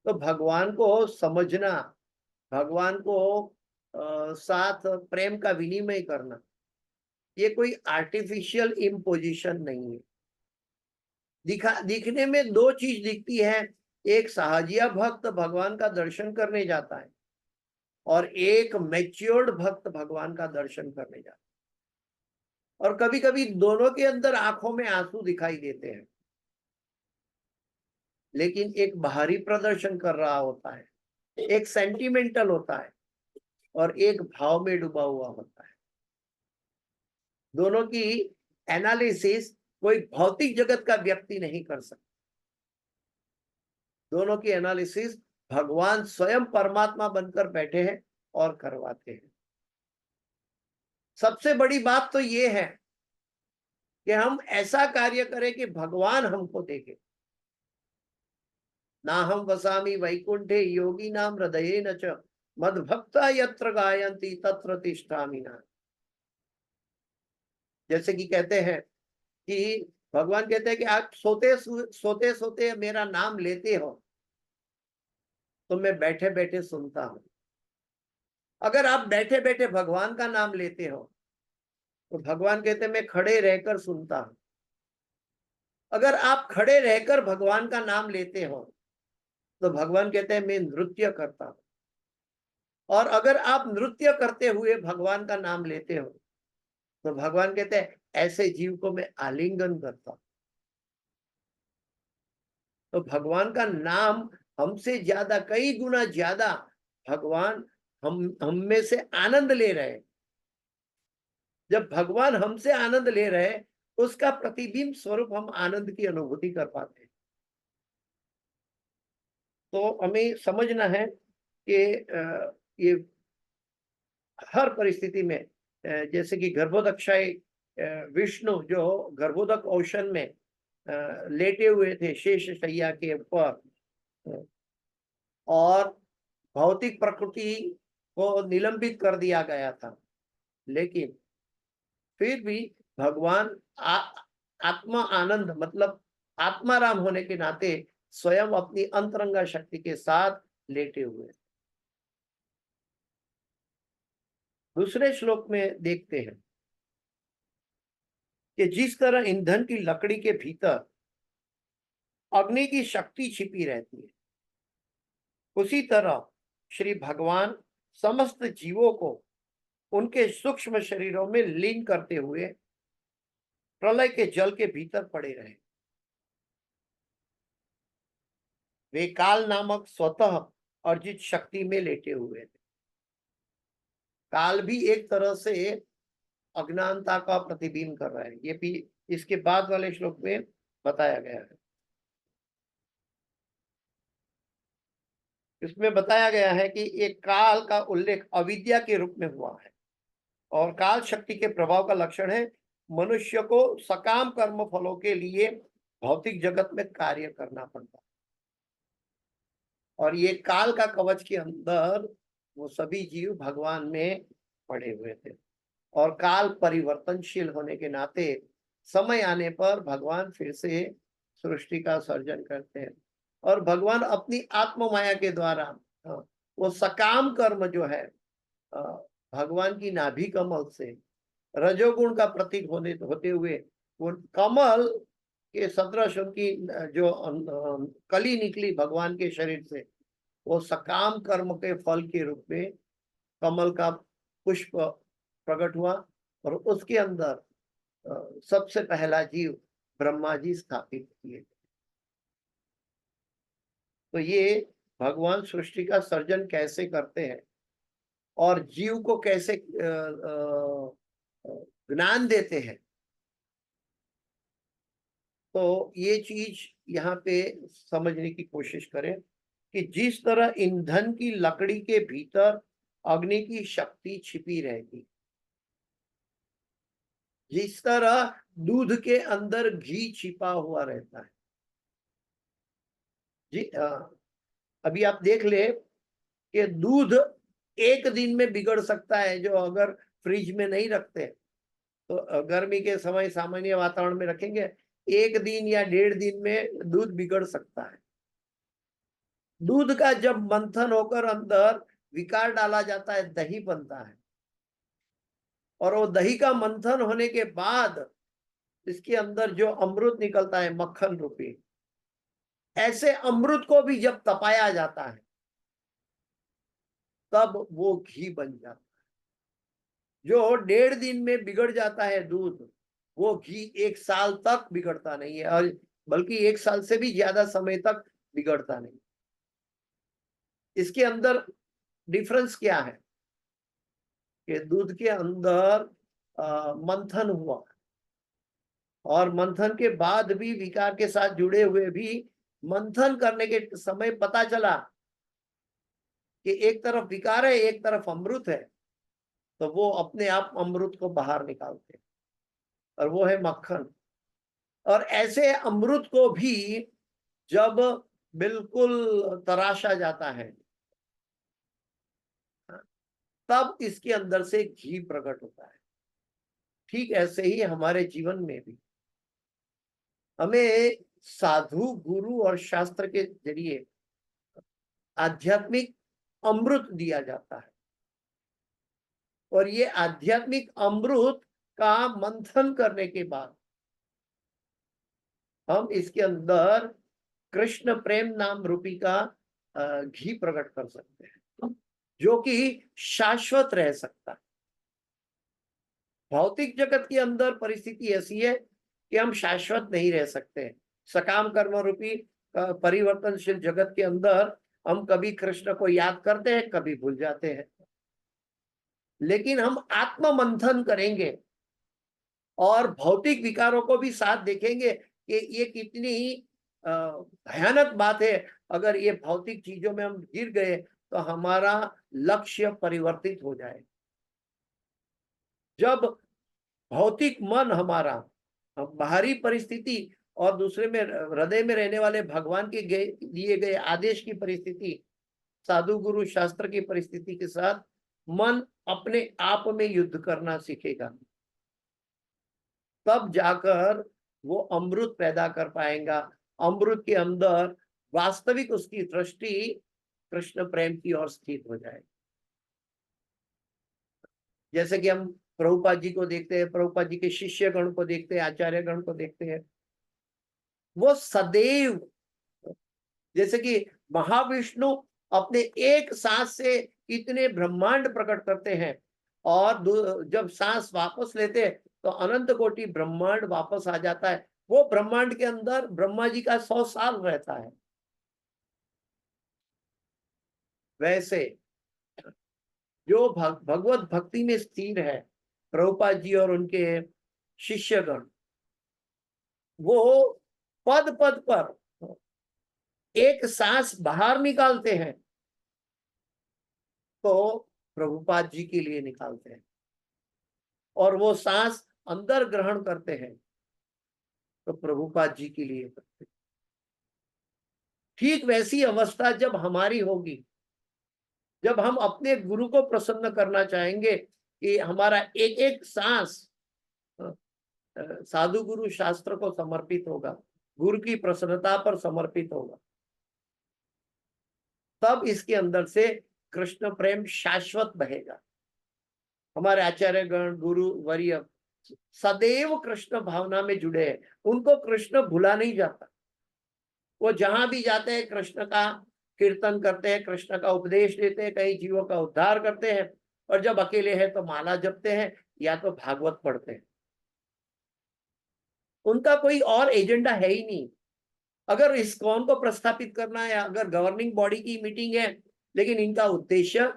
तो भगवान को समझना, भगवान को साथ प्रेम का विनिमय करना, ये कोई आर्टिफिशियल इम्पोजिशन नहीं है। दिखने में दो चीज दिखती है, एक साहजिया भक्त भगवान का दर्शन करने जाता है और एक मैच्योर्ड भक्त भगवान का दर्शन करने जाता है। और कभी कभी दोनों के अंदर आंखों में आंसू दिखाई देते हैं, लेकिन एक बाहरी प्रदर्शन कर रहा होता है, एक सेंटिमेंटल होता है और एक भाव में डूबा हुआ होता है। दोनों की एनालिसिस कोई भौतिक जगत का व्यक्ति नहीं कर सकता। दोनों की एनालिसिस भगवान स्वयं परमात्मा बनकर बैठे हैं और करवाते हैं। सबसे बड़ी बात तो ये है कि हम ऐसा कार्य करें कि भगवान हमको देखे। ना हम वसामी वैकुंठे योगी नाम हृदये न च मद्भक्ता यत्र गायन्ति तत्र तिष्ठामि नाम। जैसे कि कहते हैं कि भगवान कहते हैं कि आप सोते सोते सोते मेरा नाम लेते हो तो मैं बैठे बैठे सुनता हूं। अगर आप बैठे बैठे भगवान का नाम लेते हो तो भगवान कहते हैं मैं खड़े रहकर सुनता हूं। अगर आप खड़े रहकर भगवान का नाम लेते हो तो भगवान कहते हैं मैं नृत्य करता हूं। और अगर आप नृत्य करते हुए भगवान का नाम लेते हो तो भगवान कहते हैं ऐसे जीव को मैं आलिंगन करता हूं। तो भगवान का नाम हमसे ज्यादा, कई गुना ज्यादा भगवान हम में से आनंद ले रहे हैं। जब भगवान हमसे आनंद ले रहे हैं, उसका प्रतिबिंब स्वरूप हम आनंद की अनुभूति कर पाते हैं। तो हमें समझना है कि ये हर परिस्थिति में जैसे कि गर्भोदक्षाई विष्णु जो गर्भोदक ओशन में लेटे हुए थे शेष शैया के ऊपर, और भौतिक प्रकृति को निलंबित कर दिया गया था, लेकिन फिर भी भगवान आत्मा आनंद मतलब आत्माराम होने के नाते स्वयं अपनी अंतरंगा शक्ति के साथ लेटे हुए। दूसरे श्लोक में देखते हैं कि जिस तरह ईंधन की लकड़ी के भीतर अग्नि की शक्ति छिपी रहती है, उसी तरह श्री भगवान समस्त जीवों को उनके सूक्ष्म शरीरों में लीन करते हुए प्रलय के जल के भीतर पड़े रहे। वे काल नामक स्वतः अर्जित शक्ति में लेटे हुए थे। काल भी एक तरह से अज्ञानता का प्रतिबिंब कर रहा है, ये भी इसके बाद वाले श्लोक में बताया गया है। इसमें बताया गया है कि एक काल का उल्लेख अविद्या के रूप में हुआ है, और काल शक्ति के प्रभाव का लक्षण है मनुष्य को सकाम कर्म फलों के लिए भौतिक जगत में कार्य करना पड़ता है। और ये काल का कवच के अंदर वो सभी जीव भगवान में पड़े हुए थे, और काल परिवर्तनशील होने के नाते समय आने पर भगवान फिर से सृष्टि का सर्जन करते हैं, और भगवान अपनी आत्म माया के द्वारा वो सकाम कर्म जो है भगवान की नाभि कमल से रजोगुण का प्रतीक होते हुए वो कमल के सदृश उनकी जो कली निकली भगवान के शरीर से, वो सकाम कर्म के फल के रूप में कमल का पुष्प प्रकट हुआ, और उसके अंदर सबसे पहला जीव ब्रह्मा जी स्थापित किए। तो ये भगवान सृष्टि का सर्जन कैसे करते हैं और जीव को कैसे ज्ञान देते हैं, तो ये चीज यहाँ पे समझने की कोशिश करें कि जिस तरह ईंधन की लकड़ी के भीतर अग्नि की शक्ति छिपी रहेगी, जिस तरह दूध के अंदर घी छिपा हुआ रहता है। जी अभी आप देख ले कि दूध एक दिन में बिगड़ सकता है, जो अगर फ्रिज में नहीं रखते तो गर्मी के समय सामान्य वातावरण में रखेंगे, एक दिन या 1.5 दिन में दूध बिगड़ सकता है। दूध का जब मंथन होकर अंदर विकार डाला जाता है, दही बनता है, और वो दही का मंथन होने के बाद इसके अंदर जो अमृत निकलता है मक्खन रूपी, ऐसे अमृत को भी जब तपाया जाता है तब वो घी बन जाता है। जो 1.5 दिन में बिगड़ जाता है दूध, वो घी 1 साल तक बिगड़ता नहीं है, और बल्कि 1 साल से भी ज्यादा समय तक बिगड़ता नहीं। इसके अंदर डिफरेंस क्या है कि दूध के अंदर मंथन हुआ, और मंथन के बाद भी विकार के साथ जुड़े हुए भी मंथन करने के समय पता चला कि एक तरफ विकार है एक तरफ अमृत है, तो वो अपने आप अमृत को बाहर निकालते हैं, और वो है मक्खन। और ऐसे अमृत को भी जब बिल्कुल तराशा जाता है तब इसके अंदर से घी प्रकट होता है। ठीक ऐसे ही हमारे जीवन में भी हमें साधु गुरु और शास्त्र के जरिए आध्यात्मिक अमृत दिया जाता है, और ये आध्यात्मिक अमृत का मंथन करने के बाद हम इसके अंदर कृष्ण प्रेम नाम रूपी का घी प्रकट कर सकते हैं, जो कि शाश्वत रह सकता है। भौतिक जगत के अंदर परिस्थिति ऐसी है कि हम शाश्वत नहीं रह सकते। सकाम कर्म रूपी परिवर्तनशील जगत के अंदर हम कभी कृष्ण को याद करते हैं, कभी भूल जाते हैं। लेकिन हम आत्म मंथन करेंगे और भौतिक विकारों को भी साथ देखेंगे कि ये कितनी भयानक बात है अगर ये भौतिक चीजों में हम गिर गए तो हमारा लक्ष्य परिवर्तित हो जाए। जब भौतिक मन हमारा बाहरी परिस्थिति और दूसरे में हृदय में रहने वाले भगवान के दिए गए आदेश की परिस्थिति, साधु गुरु शास्त्र की परिस्थिति के साथ मन अपने आप में युद्ध करना सीखेगा, तब जाकर वो अमृत पैदा कर पाएगा। अमृत के अंदर वास्तविक उसकी दृष्टि कृष्ण प्रेम की ओर स्थित हो जाए। जैसे कि हम प्रभुपाद जी को देखते हैं, प्रभुपाद जी के शिष्य गण को देखते हैं, आचार्य गण को देखते हैं, वो सदैव, जैसे कि महाविष्णु अपने एक सांस से इतने ब्रह्मांड प्रकट करते हैं और जब सांस वापस लेते हैं तो अनंत कोटि ब्रह्मांड वापस आ जाता है। वो ब्रह्मांड के अंदर ब्रह्मा जी का 100 साल रहता है। वैसे जो भगवत भक्ति में स्थिर है, प्रभुपाद जी और उनके शिष्यगण, वो पद पद पर एक सांस बाहर निकालते हैं तो प्रभुपाद जी के लिए निकालते हैं, और वो सांस अंदर ग्रहण करते हैं तो प्रभुपाद जी के लिए करते हैं। ठीक वैसी अवस्था जब हमारी होगी, जब हम अपने गुरु को प्रसन्न करना चाहेंगे कि हमारा एक एक सांस साधु गुरु शास्त्र को समर्पित होगा, गुरु की प्रसन्नता पर समर्पित होगा, तब इसके अंदर से कृष्ण प्रेम शाश्वत बहेगा। हमारे आचार्य गण गुरु वर्य सदैव कृष्ण भावना में जुड़े हैं, उनको कृष्ण भुला नहीं जाता। वो जहां भी जाते हैं कृष्ण का कीर्तन करते हैं, कृष्ण का उपदेश देते हैं, कई जीवों का उद्धार करते हैं, और जब अकेले हैं तो माला जपते हैं या तो भागवत पढ़ते हैं। उनका कोई और एजेंडा है ही नहीं। अगर इस्कॉन को प्रस्थापित करना है, अगर गवर्निंग बॉडी की मीटिंग है, लेकिन इनका उद्देश्य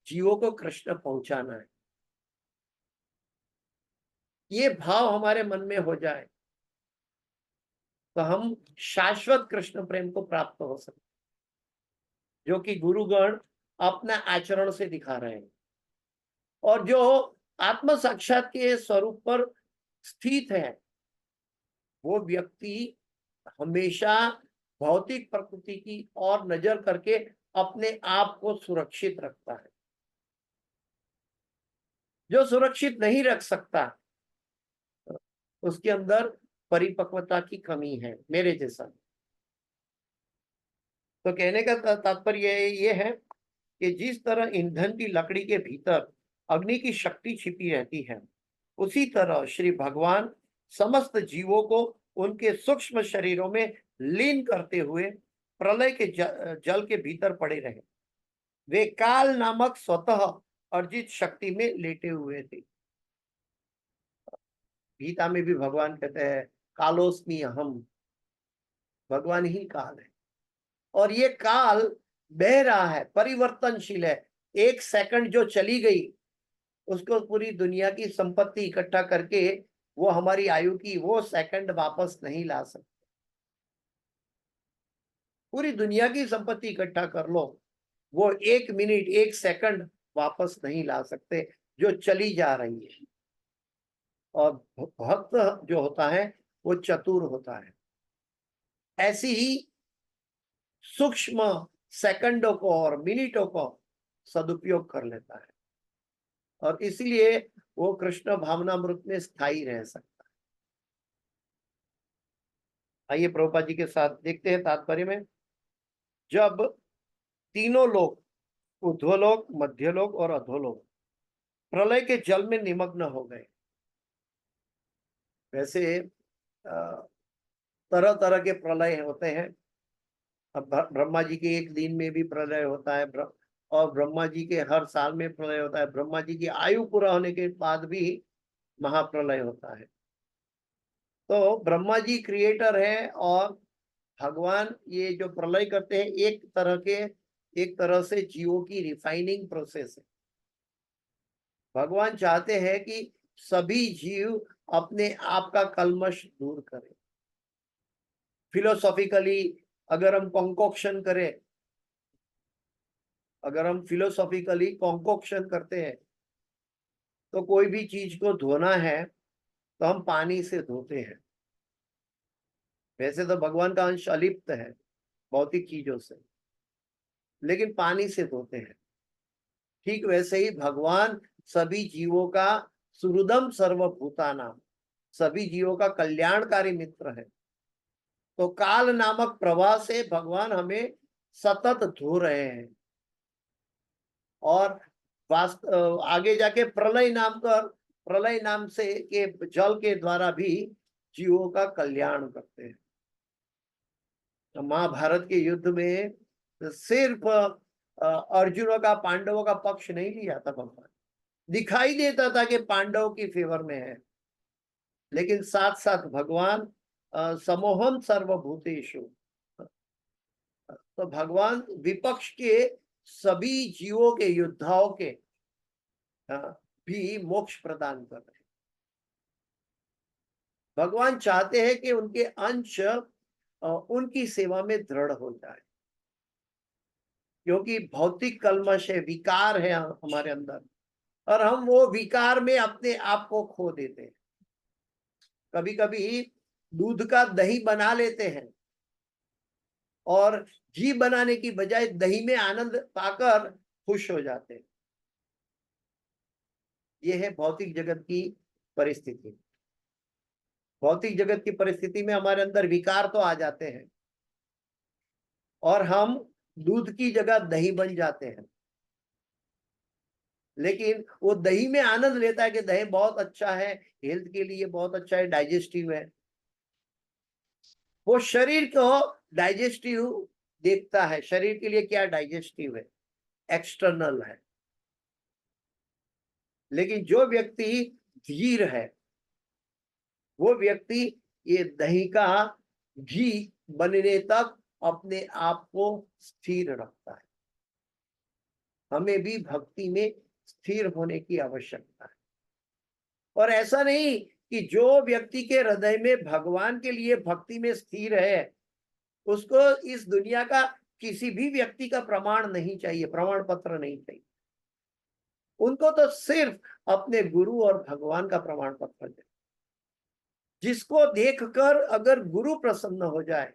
जीवों को कृष्ण पहुंचाना है, ये भाव हमारे मन में हो जाए तो हम शाश्वत कृष्ण प्रेम को प्राप्त हो सकते, जो कि गुरुगण अपना आचरण से दिखा रहे हैं। और जो आत्म साक्षात के स्वरूप पर स्थित है, वो व्यक्ति हमेशा भौतिक प्रकृति की ओर नजर करके अपने आप को सुरक्षित रखता है। जो सुरक्षित नहीं रख सकता, उसके अंदर परिपक्वता की कमी है, मेरे जैसा। तो कहने का तात्पर्य ये है कि जिस तरह ईंधन की लकड़ी के भीतर अग्नि की शक्ति छिपी रहती है, उसी तरह श्री भगवान समस्त जीवों को उनके सूक्ष्म शरीरों में लीन करते हुए प्रलय के जल के भीतर पड़े रहे। वे काल नामक स्वतः अर्जित शक्ति में लेटे हुए थे। गीता में भी भगवान कहते हैं कालोस्मि अहम, भगवान ही काल है, और ये काल बह रहा है, परिवर्तनशील है। एक सेकंड जो चली गई, उसको पूरी दुनिया की संपत्ति इकट्ठा करके वो हमारी आयु की वो सेकंड वापस नहीं ला सकते। पूरी दुनिया की संपत्ति इकट्ठा कर लो, वो एक मिनट एक सेकंड वापस नहीं ला सकते जो चली जा रही है। और भक्त जो होता है वो चतुर होता है, ऐसी ही सूक्ष्म सेकंडों को और मिनटों को सदुपयोग कर लेता है, और इसलिए वो कृष्ण भावनामृत में स्थायी रह सकता है। आइए प्रभुपाद जी के साथ देखते हैं तात्पर्य में। जब तीनों लोग, ऊर्ध्वलोक, मध्यलोक और अधोलोक, प्रलय के जल में निमग्न हो गए, वैसे तरह तरह के प्रलय होते हैं। अब ब्रह्मा जी के एक दिन में भी प्रलय होता है, और ब्रह्मा जी के हर साल में प्रलय होता है। ब्रह्मा जी की आयु पूरा होने के बाद भी महाप्रलय होता है। तो ब्रह्मा जी क्रिएटर है, और भगवान ये जो प्रलय करते हैं एक तरह से जीवों की रिफाइनिंग प्रोसेस है। भगवान चाहते हैं कि सभी जीव अपने आप का कल्मश दूर करें। फिलोसॉफिकली अगर हम कॉन्कोक्शन करें, अगर हम फिलोसॉफिकली कॉन्कोक्शन करते हैं, तो कोई भी चीज को धोना है तो हम पानी से धोते हैं। वैसे तो भगवान का अंश अलिप्त है भौतिक चीजों से, लेकिन पानी से धोते हैं। ठीक वैसे ही भगवान सभी जीवों का सुहृदम सर्वभूतानां, सभी जीवों का कल्याणकारी मित्र है। तो काल नामक प्रवाह से भगवान हमें सतत धो रहे हैं, और आगे जाके प्रलय नाम से के जल के द्वारा भी जीवों का कल्याण करते हैं। तो महाभारत के युद्ध में सिर्फ अर्जुनों का, पांडवों का पक्ष नहीं लिया था भगवान। दिखाई देता था कि पांडवों की फेवर में है, लेकिन साथ साथ भगवान समोहम सर्वभूतेषु, तो भगवान विपक्ष के सभी जीवों के, योद्धाओं के भी मोक्ष प्रदान कर रहे हैं। भगवान चाहते हैं कि उनके अंश उनकी सेवा में दृढ़ हो जाए, क्योंकि भौतिक कल्मश है, विकार है हमारे अंदर, और हम वो विकार में अपने आप को खो देते हैं। कभी कभी दूध का दही बना लेते हैं और घी बनाने की बजाय दही में आनंद पाकर खुश हो जाते हैं। यह है भौतिक जगत की परिस्थिति। भौतिक जगत की परिस्थिति में हमारे अंदर विकार तो आ जाते हैं और हम दूध की जगह दही बन जाते हैं। लेकिन वो दही में आनंद लेता है कि दही बहुत अच्छा है, हेल्थ के लिए बहुत अच्छा है, डाइजेस्टिव है। वो शरीर को डाइजेस्टिव देखता है, शरीर के लिए क्या डाइजेस्टिव है, एक्सटर्नल है। लेकिन जो व्यक्ति धीर है, वो व्यक्ति ये दही का घी बनने तक अपने आप को स्थिर रखता है। हमें भी भक्ति में स्थिर होने की आवश्यकता है। और ऐसा नहीं कि जो व्यक्ति के हृदय में भगवान के लिए भक्ति में स्थिर है, उसको इस दुनिया का किसी भी व्यक्ति का प्रमाण नहीं चाहिए, प्रमाण पत्र नहीं चाहिए। उनको तो सिर्फ अपने गुरु और भगवान का प्रमाण पत्र चाहिए, जिसको देखकर अगर गुरु प्रसन्न हो जाए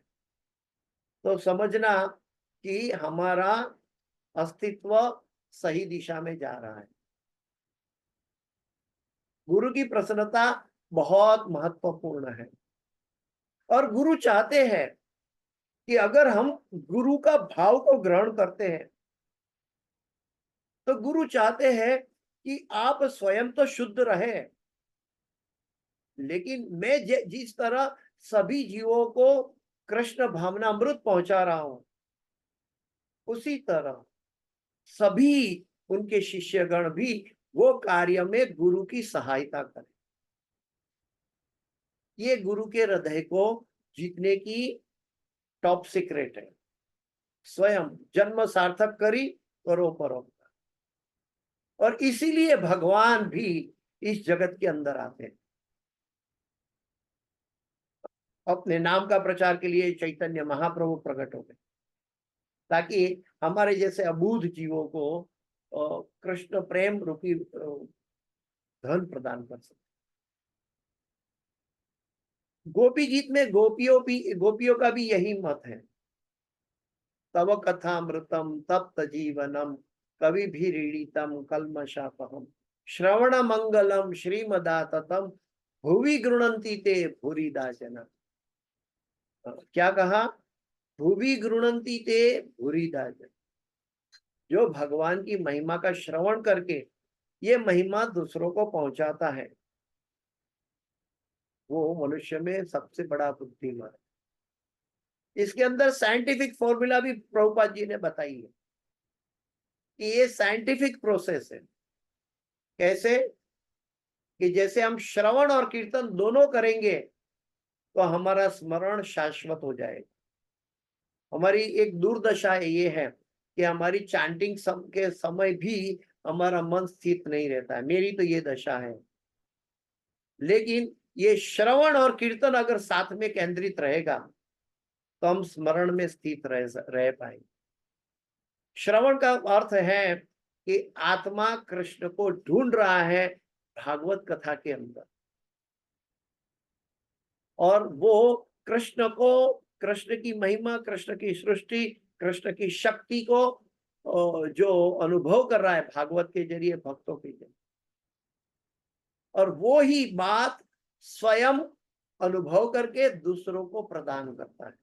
तो समझना कि हमारा अस्तित्व सही दिशा में जा रहा है। गुरु की प्रसन्नता बहुत महत्वपूर्ण है, और गुरु चाहते हैं कि अगर हम गुरु का भाव को ग्रहण करते हैं, तो गुरु चाहते हैं कि आप स्वयं तो शुद्ध रहे, लेकिन मैं जिस तरह सभी जीवों को कृष्ण भावनामृत पहुंचा रहा हूं, उसी तरह सभी उनके शिष्यगण भी वो कार्य में गुरु की सहायता करें। ये गुरु के हृदय को जीतने की टॉप सीक्रेट है। स्वयं जन्म सार्थक करी करो परोपकार, और इसीलिए भगवान भी इस जगत के अंदर आते हैं। अपने नाम का प्रचार के लिए चैतन्य महाप्रभु प्रकट हो गए, ताकि हमारे जैसे अबूझ जीवों को कृष्ण प्रेम रूपी धन प्रदान कर सके। गोपी गीत में गोपियों का भी यही मत है। तव कथामृतम तप्त जीवनम कवि भी रीड़ितम कल्मषापहम श्रवण मंगलम श्रीमदाततम भुवि गृणंति ते भूरिदा जना। क्या कहा? भुवि गृणंति ते भूरिदा जना। जो भगवान की महिमा का श्रवण करके ये महिमा दूसरों को पहुंचाता है, वो मनुष्य में सबसे बड़ा बुद्धिमान है। इसके अंदर साइंटिफिक फॉर्मूला भी प्रभुपाद जी ने बताई है कि ये साइंटिफिक प्रोसेस है। कैसे? कि जैसे हम श्रवण और कीर्तन दोनों करेंगे तो हमारा स्मरण शाश्वत हो जाएगा। हमारी एक दुर्दशा ये है कि हमारी चैंटिंग के समय भी हमारा मन स्थित नहीं रहता है। मेरी तो ये दशा है। लेकिन ये श्रवण और कीर्तन अगर साथ में केंद्रित रहेगा तो हम स्मरण में स्थित रह पाएंगे। श्रवण का अर्थ है कि आत्मा कृष्ण को ढूंढ रहा है भागवत कथा के अंदर, और वो कृष्ण को, कृष्ण की महिमा, कृष्ण की सृष्टि, कृष्ण की शक्ति को जो अनुभव कर रहा है भागवत के जरिए, भक्तों के जरिए, और वो ही बात स्वयं अनुभव करके दूसरों को प्रदान करता है।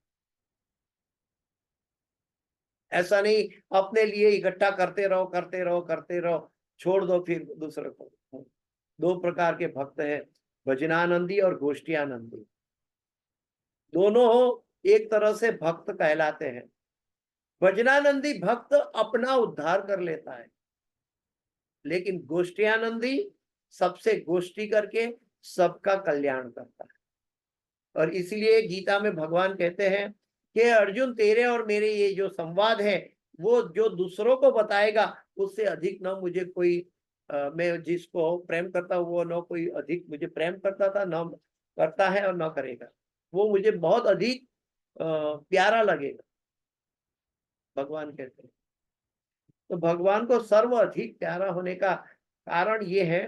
ऐसा नहीं अपने लिए इकट्ठा करते रहो करते रहो करते रहो, छोड़ दो फिर दूसरे को। दो प्रकार के भक्त हैं, भजनानंदी और गोष्ठियानंदी। दोनों एक तरह से भक्त कहलाते हैं। भजनानंदी भक्त अपना उद्धार कर लेता है, लेकिन गोष्ठियानंदी सबसे गोष्ठी करके सबका कल्याण करता है। और इसलिए गीता में भगवान कहते हैं कि अर्जुन, तेरे और मेरे ये जो संवाद है, वो जो दूसरों को बताएगा उससे अधिक न मुझे कोई मैं जिसको प्रेम करता हूँ वो न कोई अधिक मुझे प्रेम करता था, न करता है और न करेगा। वो मुझे बहुत अधिक प्यारा लगेगा, भगवान कहते हैं। तो भगवान को सर्व अधिक प्यारा होने का कारण ये है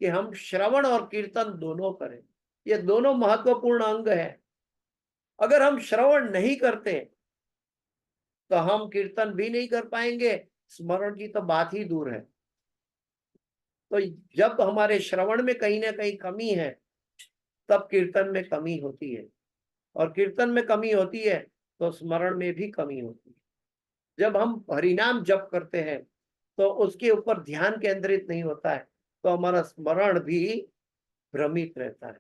कि हम श्रवण और कीर्तन दोनों करें। ये दोनों महत्वपूर्ण अंग है। अगर हम श्रवण नहीं करते तो हम कीर्तन भी नहीं कर पाएंगे, स्मरण की तो बात ही दूर है। तो जब हमारे श्रवण में कहीं ना कहीं कमी है, तब कीर्तन में कमी होती है, और कीर्तन में कमी होती है तो स्मरण में भी कमी होती है। जब हम हरिनाम जप करते हैं तो उसके ऊपर ध्यान केंद्रित नहीं होता है, तो हमारा स्मरण भी भ्रमित रहता है।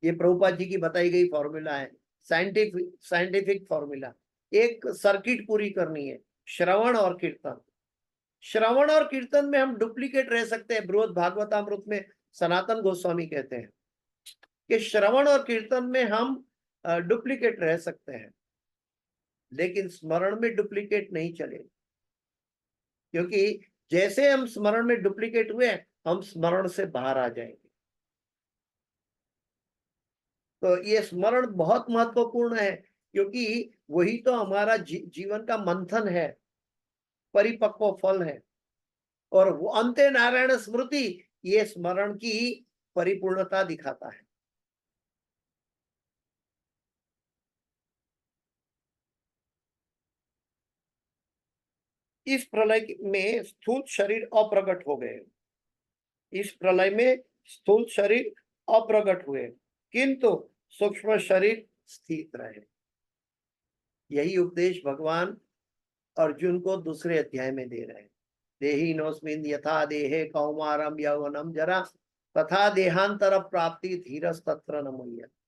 ये प्रभुपाद जी की बताई गई फॉर्मूला है, साइंटिफिक फॉर्मूला। एक सर्किट पूरी करनी है, श्रवण और कीर्तन। श्रवण और कीर्तन में हम डुप्लीकेट रह सकते हैं। बृहद भागवतामृत में सनातन गोस्वामी कहते हैं कि श्रवण और कीर्तन में हम डुप्लीकेट रह सकते हैं, लेकिन स्मरण में डुप्लीकेट नहीं चलेगा। क्योंकि जैसे हम स्मरण में डुप्लीकेट हुए, हम स्मरण से बाहर आ जाएंगे। तो ये स्मरण बहुत महत्वपूर्ण है, क्योंकि वही तो हमारा जीवन का मंथन है, परिपक्व फल है। और वो अंते नारायण स्मृति, ये स्मरण की परिपूर्णता दिखाता है। इस प्रलय में स्थूल शरीर अप्रगट हो गए। इस प्रलय में स्थूल शरीर अप्रगट हुए, किंतु सूक्ष्म शरीर स्थित रहे। यही उपदेश भगवान अर्जुन को दूसरे अध्याय में दे रहे हैं। देही नोस्मिन यथा देहे कौमारम यौवनम जरा तथा देहांतर प्राप्ति धीरस तत्र न मुह्यते।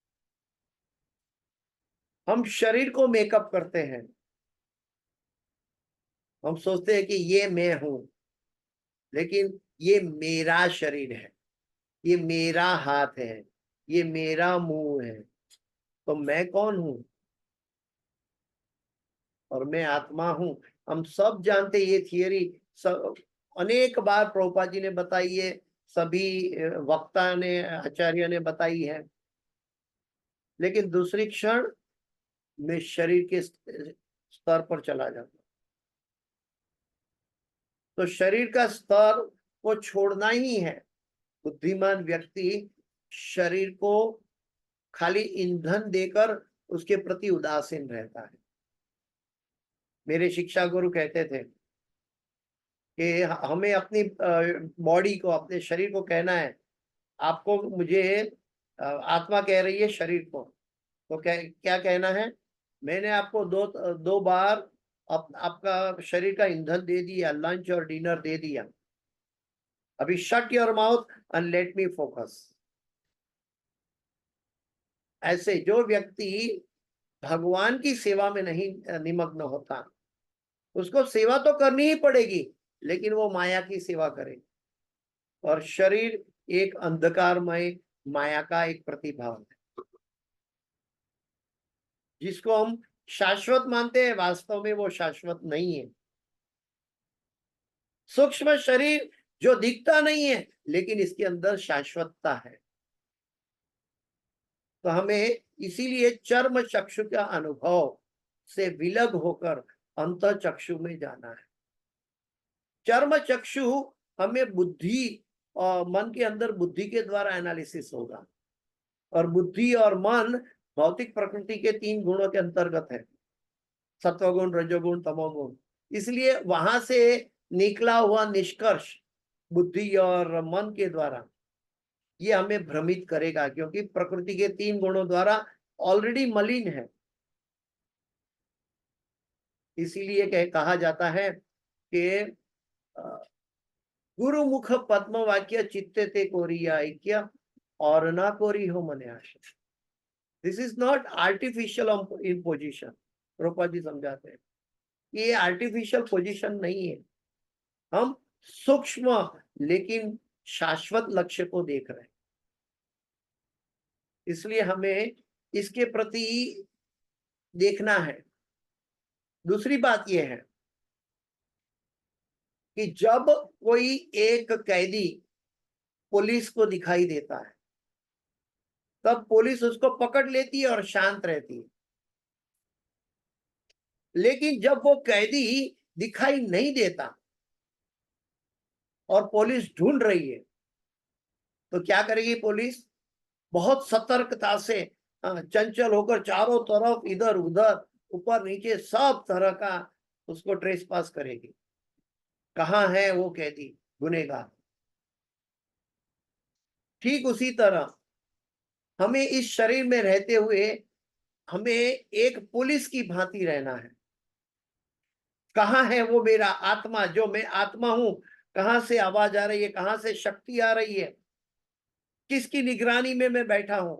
हम शरीर को मेकअप करते हैं, हम सोचते हैं कि ये मैं हूं, लेकिन ये मेरा शरीर है, ये मेरा हाथ है, ये मेरा मुंह है। तो मैं कौन हूं? और मैं आत्मा हूं। हम सब जानते ये थियरी, सब अनेक बार प्रभुपाद जी ने बताई है, सभी वक्ता ने, आचार्य ने बताई है। लेकिन दूसरी क्षण में शरीर के स्तर पर चला जाता। तो शरीर का स्तर को छोड़ना ही है। बुद्धिमान व्यक्ति शरीर को खाली ईंधन देकर उसके प्रति उदासीन रहता है। मेरे शिक्षा गुरु कहते थे कि हमें अपनी बॉडी को, अपने शरीर को कहना है, आपको मुझे आत्मा कह रही है शरीर को, तो क्या कहना है? मैंने आपको दो बार आपका शरीर का ईंधन दे दिया, लंच और डिनर दे दिया। अभी shut your mouth and let me focus. ऐसे जो व्यक्ति भगवान की सेवा में नहीं निमग्न होता, उसको सेवा तो करनी ही पड़ेगी, लेकिन वो माया की सेवा करे। और शरीर एक अंधकारमय माया का एक प्रतिभाव है, जिसको हम शाश्वत मानते हैं, वास्तव में वो शाश्वत नहीं है। सूक्ष्म शरीर जो दिखता नहीं है, लेकिन इसके अंदर शाश्वतता है। तो हमें इसीलिए चर्म चक्षु का अनुभव से विलग होकर अंत चक्षु में जाना है। चर्म चक्षु हमें बुद्धि और मन के अंदर बुद्धि के द्वारा एनालिसिस होगा, और बुद्धि और मन भौतिक प्रकृति के 3 गुणों के अंतर्गत है, सत्वगुण, रजोगुण, तमोगुण। इसलिए वहां से निकला हुआ निष्कर्ष बुद्धि और मन के द्वारा ये हमें भ्रमित करेगा, क्योंकि प्रकृति के 3 गुणों द्वारा ऑलरेडी मलिन है। इसीलिए कहा जाता है कि गुरु मुख पद्म वाक्य चित्ते ते कोरिया ऐक्य और ना कोरी हो मने आशा। This is not artificial imposition. Rupa ji समझाते हैं ये आर्टिफिशियल पोजीशन नहीं है। हम सूक्ष्म लेकिन शाश्वत लक्ष्य को देख रहे हैं, इसलिए हमें इसके प्रति देखना है। दूसरी बात यह है कि जब कोई एक कैदी पुलिस को दिखाई देता है, तब पुलिस उसको पकड़ लेती है और शांत रहती है। लेकिन जब वो कैदी दिखाई नहीं देता और पुलिस ढूंढ रही है, तो क्या करेगी पुलिस? बहुत सतर्कता से चंचल होकर चारों तरफ इधर उधर ऊपर नीचे सब तरह का उसको ट्रेस पास करेगी। कहाँ है वो कैदी, गुनहगार? ठीक उसी तरह हमें इस शरीर में रहते हुए हमें एक पुलिस की भांति रहना है। कहाँ है वो मेरा आत्मा, जो मैं आत्मा हूं? कहाँ से आवाज आ रही है, कहाँ से शक्ति आ रही है, किसकी निगरानी में मैं बैठा हूं?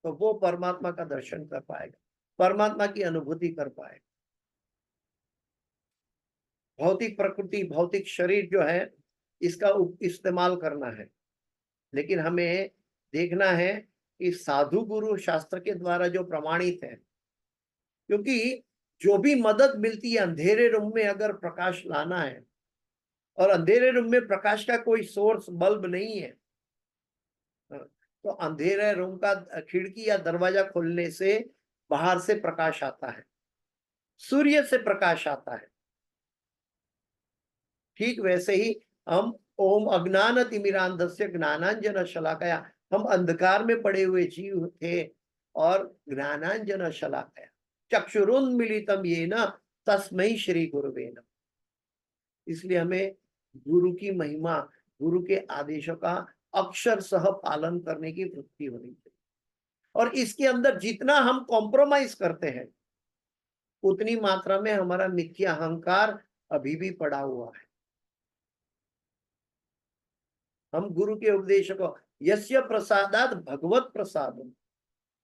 तो वो परमात्मा का दर्शन कर पाएगा, परमात्मा की अनुभूति कर पाएगा। भौतिक प्रकृति, भौतिक शरीर जो है, इसका इस्तेमाल करना है, लेकिन हमें देखना है कि साधु गुरु शास्त्र के द्वारा जो प्रमाणित है, क्योंकि जो भी मदद मिलती है अंधेरे रूम में अगर प्रकाश लाना है, और अंधेरे रूम में प्रकाश का कोई सोर्स बल्ब नहीं है, तो अंधेरे रूम का खिड़की या दरवाजा खोलने से बाहर से प्रकाश आता है, सूर्य से प्रकाश आता है। ठीक वैसे ही हम ओम अज्ञान तिमिरांधस्य ज्ञानांजन शलाकया, हम अंधकार में पड़े हुए जीव थे, और ज्ञानांजन शलाकया चक्षुरुन्मीलितम येन तस्मै श्री गुरुवे नमः। इसलिए हमें गुरु की महिमा, गुरु के आदेशों का अक्षरशः पालन करने की वृत्ति होनी चाहिए। और इसके अंदर जितना हम कॉम्प्रोमाइज करते हैं, उतनी मात्रा में हमारा मिथ्या अहंकार अभी भी पड़ा हुआ है। हम गुरु के उपदेश को, यस्य प्रसादात भगवत प्रसादम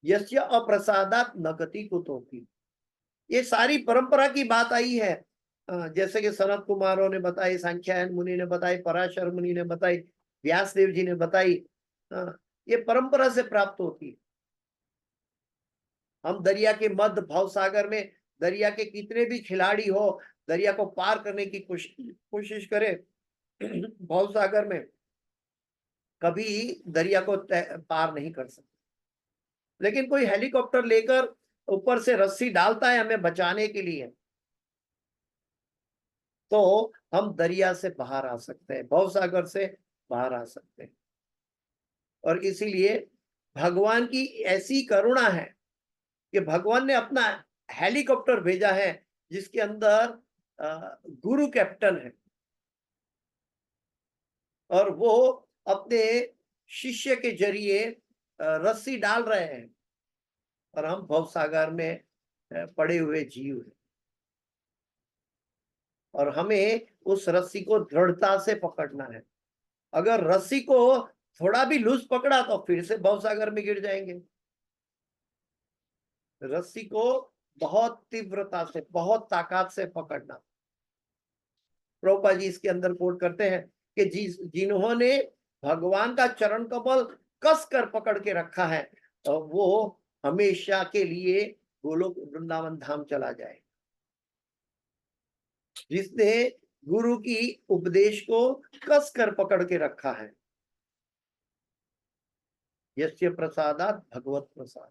यस्य अप्रसादात नगति कुतोपि, ये सारी परंपरा की बात आई है। जैसे कि सनत कुमारों ने बताई, सांख्यायन मुनि ने बताई, पराशर मुनि ने बताई, व्यास देव जी ने बताई। ये परंपरा से प्राप्त होती है। हम दरिया के मध्य भव सागर में, दरिया के कितने भी खिलाड़ी हो, दरिया को पार करने की कोशिश करें भव सागर में, कभी दरिया को पार नहीं कर सकते। लेकिन कोई हेलीकॉप्टर लेकर ऊपर से रस्सी डालता है हमें बचाने के लिए, तो हम दरिया से बाहर आ सकते हैं, भवसागर से बाहर आ सकते हैं। और इसीलिए भगवान की ऐसी करुणा है कि भगवान ने अपना हेलीकॉप्टर भेजा है, जिसके अंदर गुरु कैप्टन है, और वो अपने शिष्य के जरिए रस्सी डाल रहे हैं, और हम भवसागर में पड़े हुए जीव हैं। और हमें उस रस्सी को दृढ़ता से पकड़ना है। अगर रस्सी को थोड़ा भी लूज पकड़ा तो फिर से भवसागर में गिर जाएंगे। रस्सी को बहुत तीव्रता से, बहुत ताकत से पकड़ना। प्रभुपाद जी इसके अंदर कोट करते हैं कि जिन्होंने भगवान का चरण कमल कस कर पकड़ के रखा है, तो वो हमेशा के लिए गोलोक वृंदावन धाम चला जाए। जिसने गुरु की उपदेश को कस कर पकड़ के रखा है, यस्य प्रसादात भगवत प्रसाद।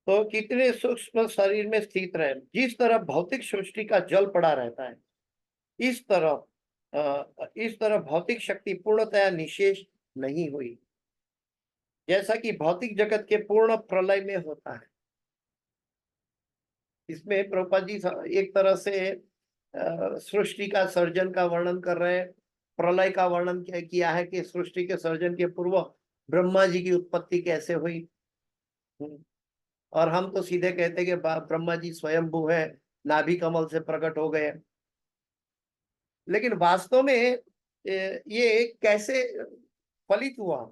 तो कितने सूक्ष्म शरीर में स्थित रहे। जिस तरह भौतिक सृष्टि का जल पड़ा रहता है, इस तरह भौतिक शक्ति पूर्णतया निशेष नहीं हुई, जैसा कि भौतिक जगत के पूर्ण प्रलय में होता है। इसमें प्रभुपाद जी एक तरह से सृष्टि का सर्जन का वर्णन कर रहे हैं, प्रलय का वर्णन किया है कि सृष्टि के सर्जन के पूर्व ब्रह्मा जी की उत्पत्ति कैसे हुई। और हम तो सीधे कहते हैं कि ब्रह्मा जी स्वयंभू है, नाभि कमल से प्रकट हो गए। लेकिन वास्तव में ये कैसे फलित हुआ,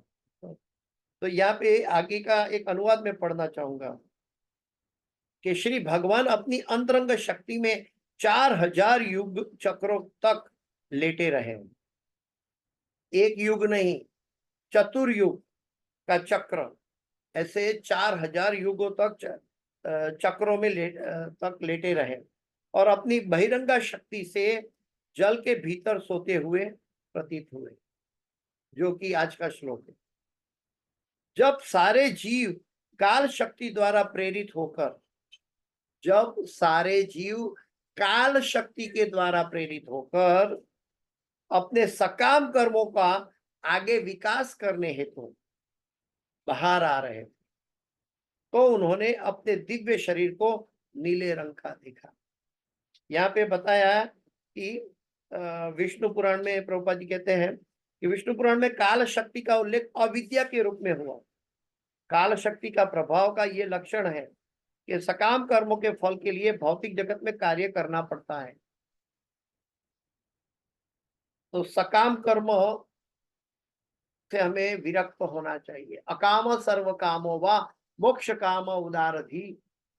तो यहाँ पे आगे का एक अनुवाद में पढ़ना चाहूंगा कि श्री भगवान अपनी अंतरंग शक्ति में 4000 युग चक्रों तक लेटे रहे। एक युग नहीं, चतुर्युग का चक्र, ऐसे 4000 युगों तक चक्रों में तक लेटे रहे और अपनी बहिरंगा शक्ति से जल के भीतर सोते हुए प्रतीत हुए, जो कि आज का श्लोक है। जब सारे जीव काल शक्ति द्वारा प्रेरित होकर, जब सारे जीव काल शक्ति के द्वारा प्रेरित होकर अपने सकाम कर्मों का आगे विकास करने हेतु बाहर आ रहे थे, तो उन्होंने अपने दिव्य शरीर को नीले रंग का देखा। यहाँ पे बताया कि विष्णु पुराण में प्रभुपाद जी कहते हैं कि विष्णु पुराण में काल शक्ति का उल्लेख अविद्या के रूप में हुआ। काल शक्ति का प्रभाव का ये लक्षण है कि सकाम कर्मों के फल के लिए भौतिक जगत में कार्य करना पड़ता है। तो सकाम कर्म से हमें विरक्त होना चाहिए। अकाम सर्व कामो वा मोक्ष काम उदारधि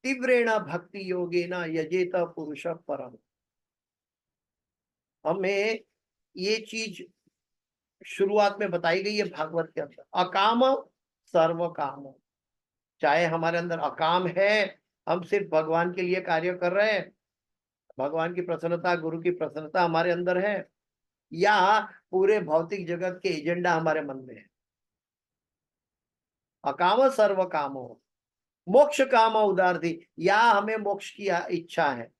तीव्रेण भक्ति योगेन यजेत पुरुष परम। हमें ये चीज शुरुआत में बताई गई है भागवत के अंदर, अकाम सर्व काम। चाहे हमारे अंदर अकाम है, हम सिर्फ भगवान के लिए कार्य कर रहे हैं, भगवान की प्रसन्नता, गुरु की प्रसन्नता हमारे अंदर है, या पूरे भौतिक जगत के एजेंडा हमारे मन में है। अकाम सर्व कामो, मोक्ष काम उदारधि, या हमें मोक्ष की इच्छा है।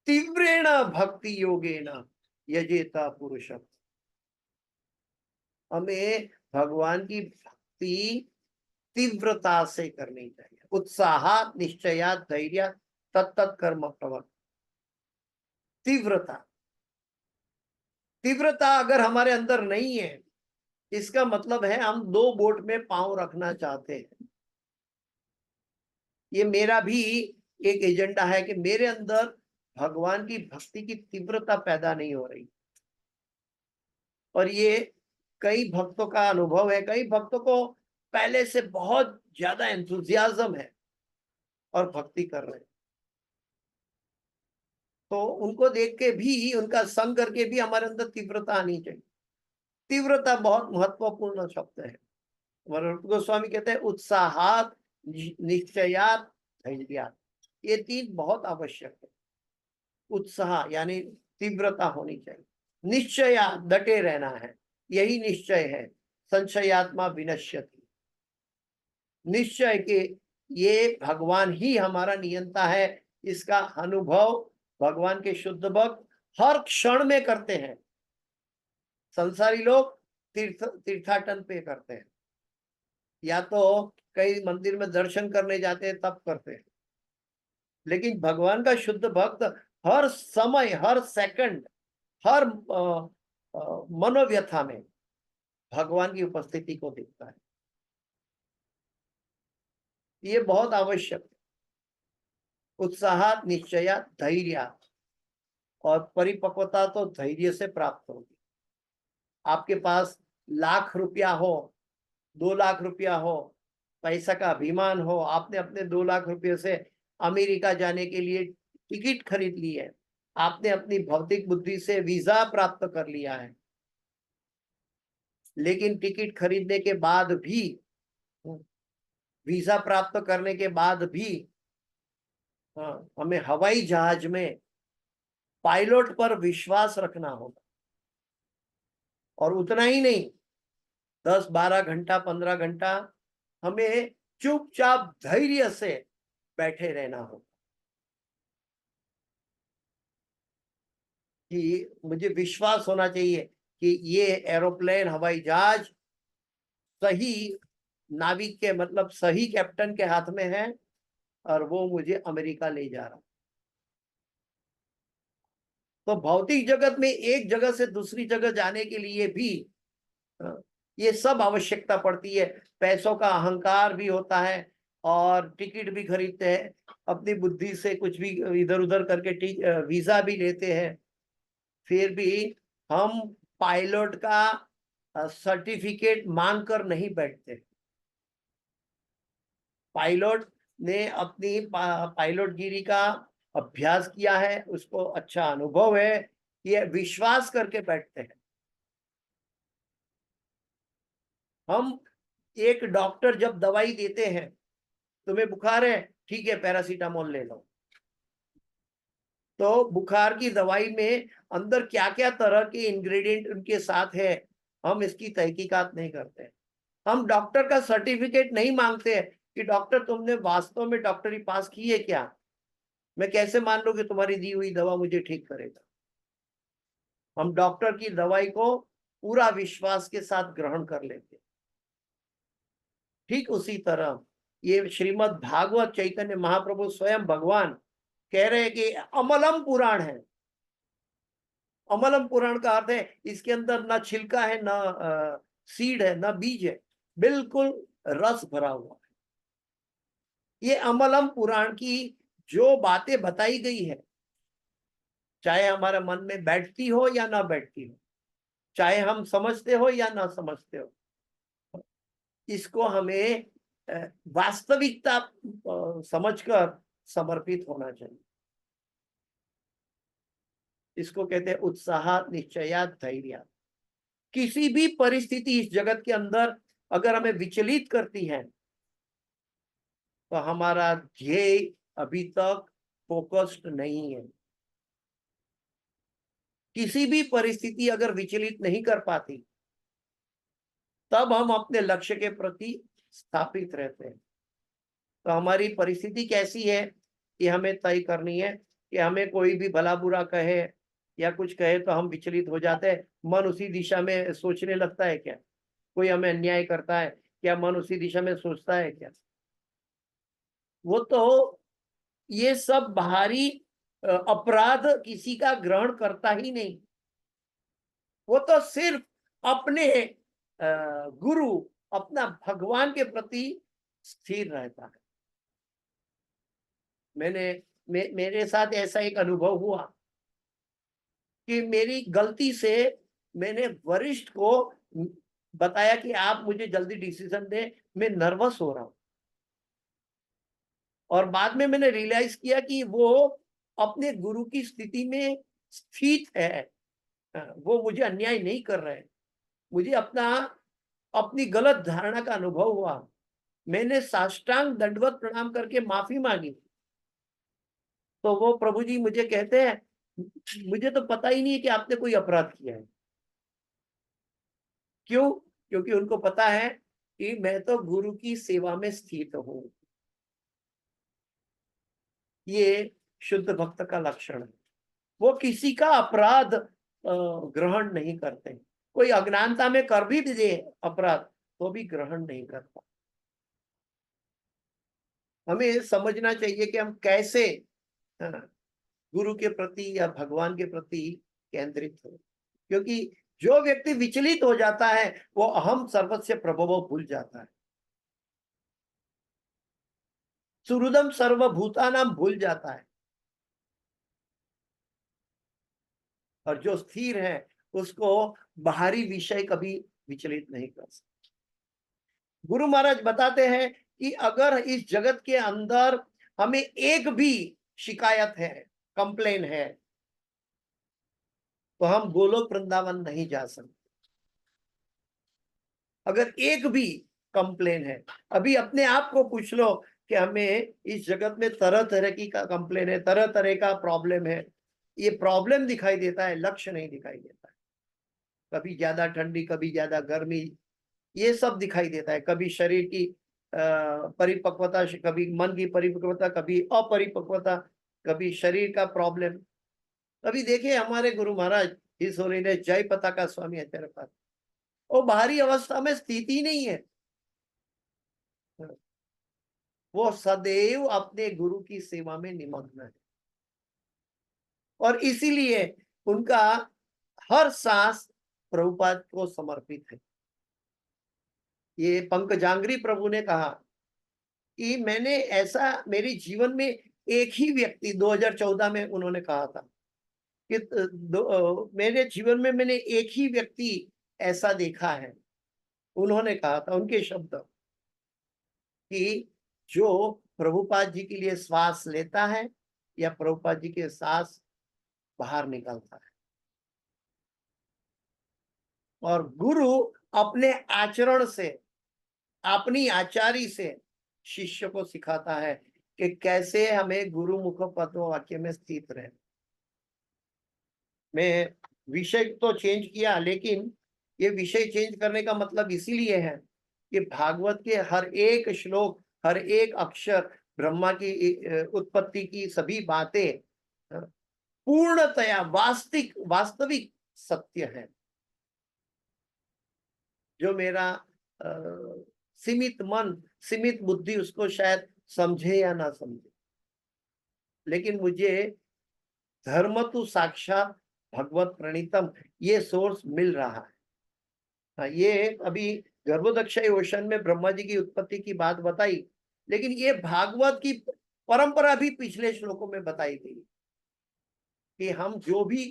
तीव्रेण भक्ति योगेन यजेता पुरुष, हमें भगवान की भक्ति तीव्रता से करनी चाहिए। उत्साह निश्चया धैर्य तत्त कर्म प्रवर्त। तीव्रता, तीव्रता अगर हमारे अंदर नहीं है, इसका मतलब है हम दो बोट में पांव रखना चाहते हैं। ये मेरा भी एक एजेंडा है कि मेरे अंदर भगवान की भक्ति की तीव्रता पैदा नहीं हो रही। और ये कई भक्तों का अनुभव है। कई भक्तों को पहले से बहुत ज्यादा एंथुजियाज्म है और भक्ति कर रहे हैं, तो उनको देख के भी, उनका संग करके भी हमारे अंदर तीव्रता आनी चाहिए। तीव्रता बहुत महत्वपूर्ण शब्द है। गोस्वामी कहते हैं उत्साहात निश्चयात धैर्यात, ये तीन बहुत आवश्यक है। उत्साह यानी तीव्रता होनी चाहिए, निश्चया डटे रहना है, यही निश्चय है। संशयात्मा विनश्यति, निश्चय के ये भगवान ही हमारा नियंता है, इसका अनुभव भगवान के शुद्ध भक्त हर क्षण में करते हैं। संसारी लोग तीर्थाटन पे करते हैं, या तो कई मंदिर में दर्शन करने जाते हैं तब करते हैं, लेकिन भगवान का शुद्ध भक्त हर समय, हर सेकंड, हर मनोव्यथा में भगवान की उपस्थिति को देखता है। ये बहुत आवश्यक है। उत्साह निश्चया धैर्य, और परिपक्वता तो धैर्य से प्राप्त होगी। आपके पास लाख रुपया हो, 2 लाख रुपया हो, पैसा का अभिमान हो, आपने अपने 2 लाख रुपये से अमेरिका जाने के लिए टिकट खरीद ली है, आपने अपनी भौतिक बुद्धि से वीजा प्राप्त कर लिया है, लेकिन टिकट खरीदने के बाद भी, वीजा प्राप्त करने के बाद भी, हमें हवाई जहाज में पायलट पर विश्वास रखना होगा और उतना ही नहीं, 10-12 घंटा 15 घंटा हमें चुपचाप धैर्य से बैठे रहना हो कि मुझे विश्वास होना चाहिए कि ये एरोप्लेन हवाई जहाज सही नाविक के मतलब सही कैप्टन के हाथ में है और वो मुझे अमेरिका ले जा रहा। तो भौतिक जगत में एक जगह से दूसरी जगह जाने के लिए भी ये सब आवश्यकता पड़ती है। पैसों का अहंकार भी होता है और टिकट भी खरीदते हैं, अपनी बुद्धि से कुछ भी इधर उधर करके वीजा भी लेते हैं, फिर भी हम पायलट का सर्टिफिकेट मांग कर नहीं बैठते। पायलट ने अपनी पायलटगिरी का अभ्यास किया है, उसको अच्छा अनुभव है, ये विश्वास करके बैठते हैं। हम एक डॉक्टर जब दवाई देते हैं, तुम्हें बुखार है, ठीक है पैरासीटामोल ले लो, तो बुखार की दवाई में अंदर क्या क्या तरह के इंग्रेडिएंट उनके साथ है, हम इसकी तहकीकात नहीं करते। हम डॉक्टर का सर्टिफिकेट नहीं मांगते हैं कि डॉक्टर तुमने वास्तव में डॉक्टरी पास की है क्या, मैं कैसे मान लूं कि तुम्हारी दी हुई दवा मुझे ठीक करेगा। हम डॉक्टर की दवाई को पूरा विश्वास के साथ ग्रहण कर लेते। ठीक उसी तरह ये श्रीमद् भागवत चैतन्य महाप्रभु स्वयं भगवान कह रहे हैं कि अमलम पुराण है। अमलम पुराण का अर्थ है इसके अंदर ना छिलका है, ना सीड है, ना बीज है, बिल्कुल रस भरा हुआ है। ये अमलम पुराण की जो बातें बताई गई है, चाहे हमारे मन में बैठती हो या ना बैठती हो, चाहे हम समझते हो या ना समझते हो, इसको हमें वास्तविकता समझकर समर्पित होना चाहिए। इसको कहते हैं उत्साह, निश्चया, धैर्य। किसी भी परिस्थिति इस जगत के अंदर अगर हमें विचलित करती है तो हमारा ध्येय अभी तक फोकस्ड नहीं है। किसी भी परिस्थिति अगर विचलित नहीं कर पाती तब हम अपने लक्ष्य के प्रति स्थापित रहते हैं। तो हमारी परिस्थिति कैसी है ये हमें तय करनी है कि हमें कोई भी भला बुरा कहे या कुछ कहे तो हम विचलित हो जाते हैं, मन उसी दिशा में सोचने लगता है क्या? कोई हमें अन्याय करता है, क्या मन उसी दिशा में सोचता है क्या? वो तो ये सब बाहरी अपराध किसी का ग्रहण करता ही नहीं। वो तो सिर्फ अपने गुरु, अपना भगवान के प्रति स्थिर रहता है। मेरे साथ ऐसा एक अनुभव हुआ कि मेरी गलती से मैंने वरिष्ठ को बताया कि आप मुझे जल्दी डिसीजन दें, मैं नर्वस हो रहा हूं। और बाद में मैंने रियलाइज किया कि वो अपने गुरु की स्थिति में स्थित है, वो मुझे अन्याय नहीं कर रहे हैं। मुझे अपनी गलत धारणा का अनुभव हुआ। मैंने साष्टांग दंडवत प्रणाम करके माफी मांगी तो वो प्रभु जी मुझे कहते हैं मुझे तो पता ही नहीं है कि आपने कोई अपराध किया है। क्यों? क्योंकि उनको पता है कि मैं तो गुरु की सेवा में स्थित हूं। ये शुद्ध भक्त का लक्षण है। वो किसी का अपराध ग्रहण नहीं करते। कोई अज्ञानता में कर भी दे अपराध तो भी ग्रहण नहीं करता। हमें समझना चाहिए कि हम कैसे गुरु के प्रति या भगवान के प्रति केंद्रित हो, क्योंकि जो व्यक्ति विचलित हो जाता है वो अहम सर्वस्व प्रभव भूल जाता है, सुहृदम सर्वभूतानाम भूल जाता है। और जो स्थिर है उसको बाहरी विषय कभी विचलित नहीं कर सकते। गुरु महाराज बताते हैं कि अगर इस जगत के अंदर हमें एक भी शिकायत है, कंप्लेन है, तो हम गोलोक वृंदावन नहीं जा सकते। अगर एक भी कंप्लेन है, अभी अपने आप को पूछ लो कि हमें इस जगत में तरह तरह की का कंप्लेन है, तरह तरह का प्रॉब्लम है। ये प्रॉब्लम दिखाई देता है, लक्ष्य नहीं दिखाई देता है। कभी ज्यादा ठंडी, कभी ज्यादा गर्मी, ये सब दिखाई देता है। कभी शरीर की परिपक्वता, कभी मन की परिपक्वता, कभी अपरिपक्वता, कभी शरीर का प्रॉब्लम। अभी देखिए हमारे गुरु महाराज इस होली ने जय पताका स्वामी आचार्य पाद, वो बाहरी अवस्था में स्थित ही नहीं है। वो सदैव अपने गुरु की सेवा में निमग्न है, और इसीलिए उनका हर सांस प्रभुपाद को समर्पित है। ये पंकजांगरी प्रभु ने कहा कि मैंने ऐसा, मेरे जीवन में एक ही व्यक्ति 2014 में उन्होंने कहा था कि मेरे जीवन में मैंने एक ही व्यक्ति ऐसा देखा है। उन्होंने कहा था, उनके शब्द, कि जो प्रभुपाद जी के लिए श्वास लेता है या प्रभुपाद जी के सांस बाहर निकलता है। और गुरु अपने आचरण से, अपनी आचारी से शिष्य को सिखाता है कि कैसे हमें गुरु मुख पदो वाक्य में स्थित रहे। मैं विषय तो चेंज किया, लेकिन ये विषय चेंज करने का मतलब इसीलिए है कि भागवत के हर एक श्लोक, हर एक अक्षर, ब्रह्मा की उत्पत्ति की सभी बातें पूर्णतया वास्तविक सत्य है। जो मेरा सीमित मन, सीमित बुद्धि उसको शायद समझे या ना समझे, लेकिन मुझे धर्म तो साक्षात भगवत प्रणीतम ये सोर्स मिल रहा है। हाँ, ये अभी गर्भोदक्षय ओशन में ब्रह्मा जी की उत्पत्ति की बात बताई, लेकिन ये भागवत की परंपरा भी पिछले श्लोकों में बताई गई कि हम जो भी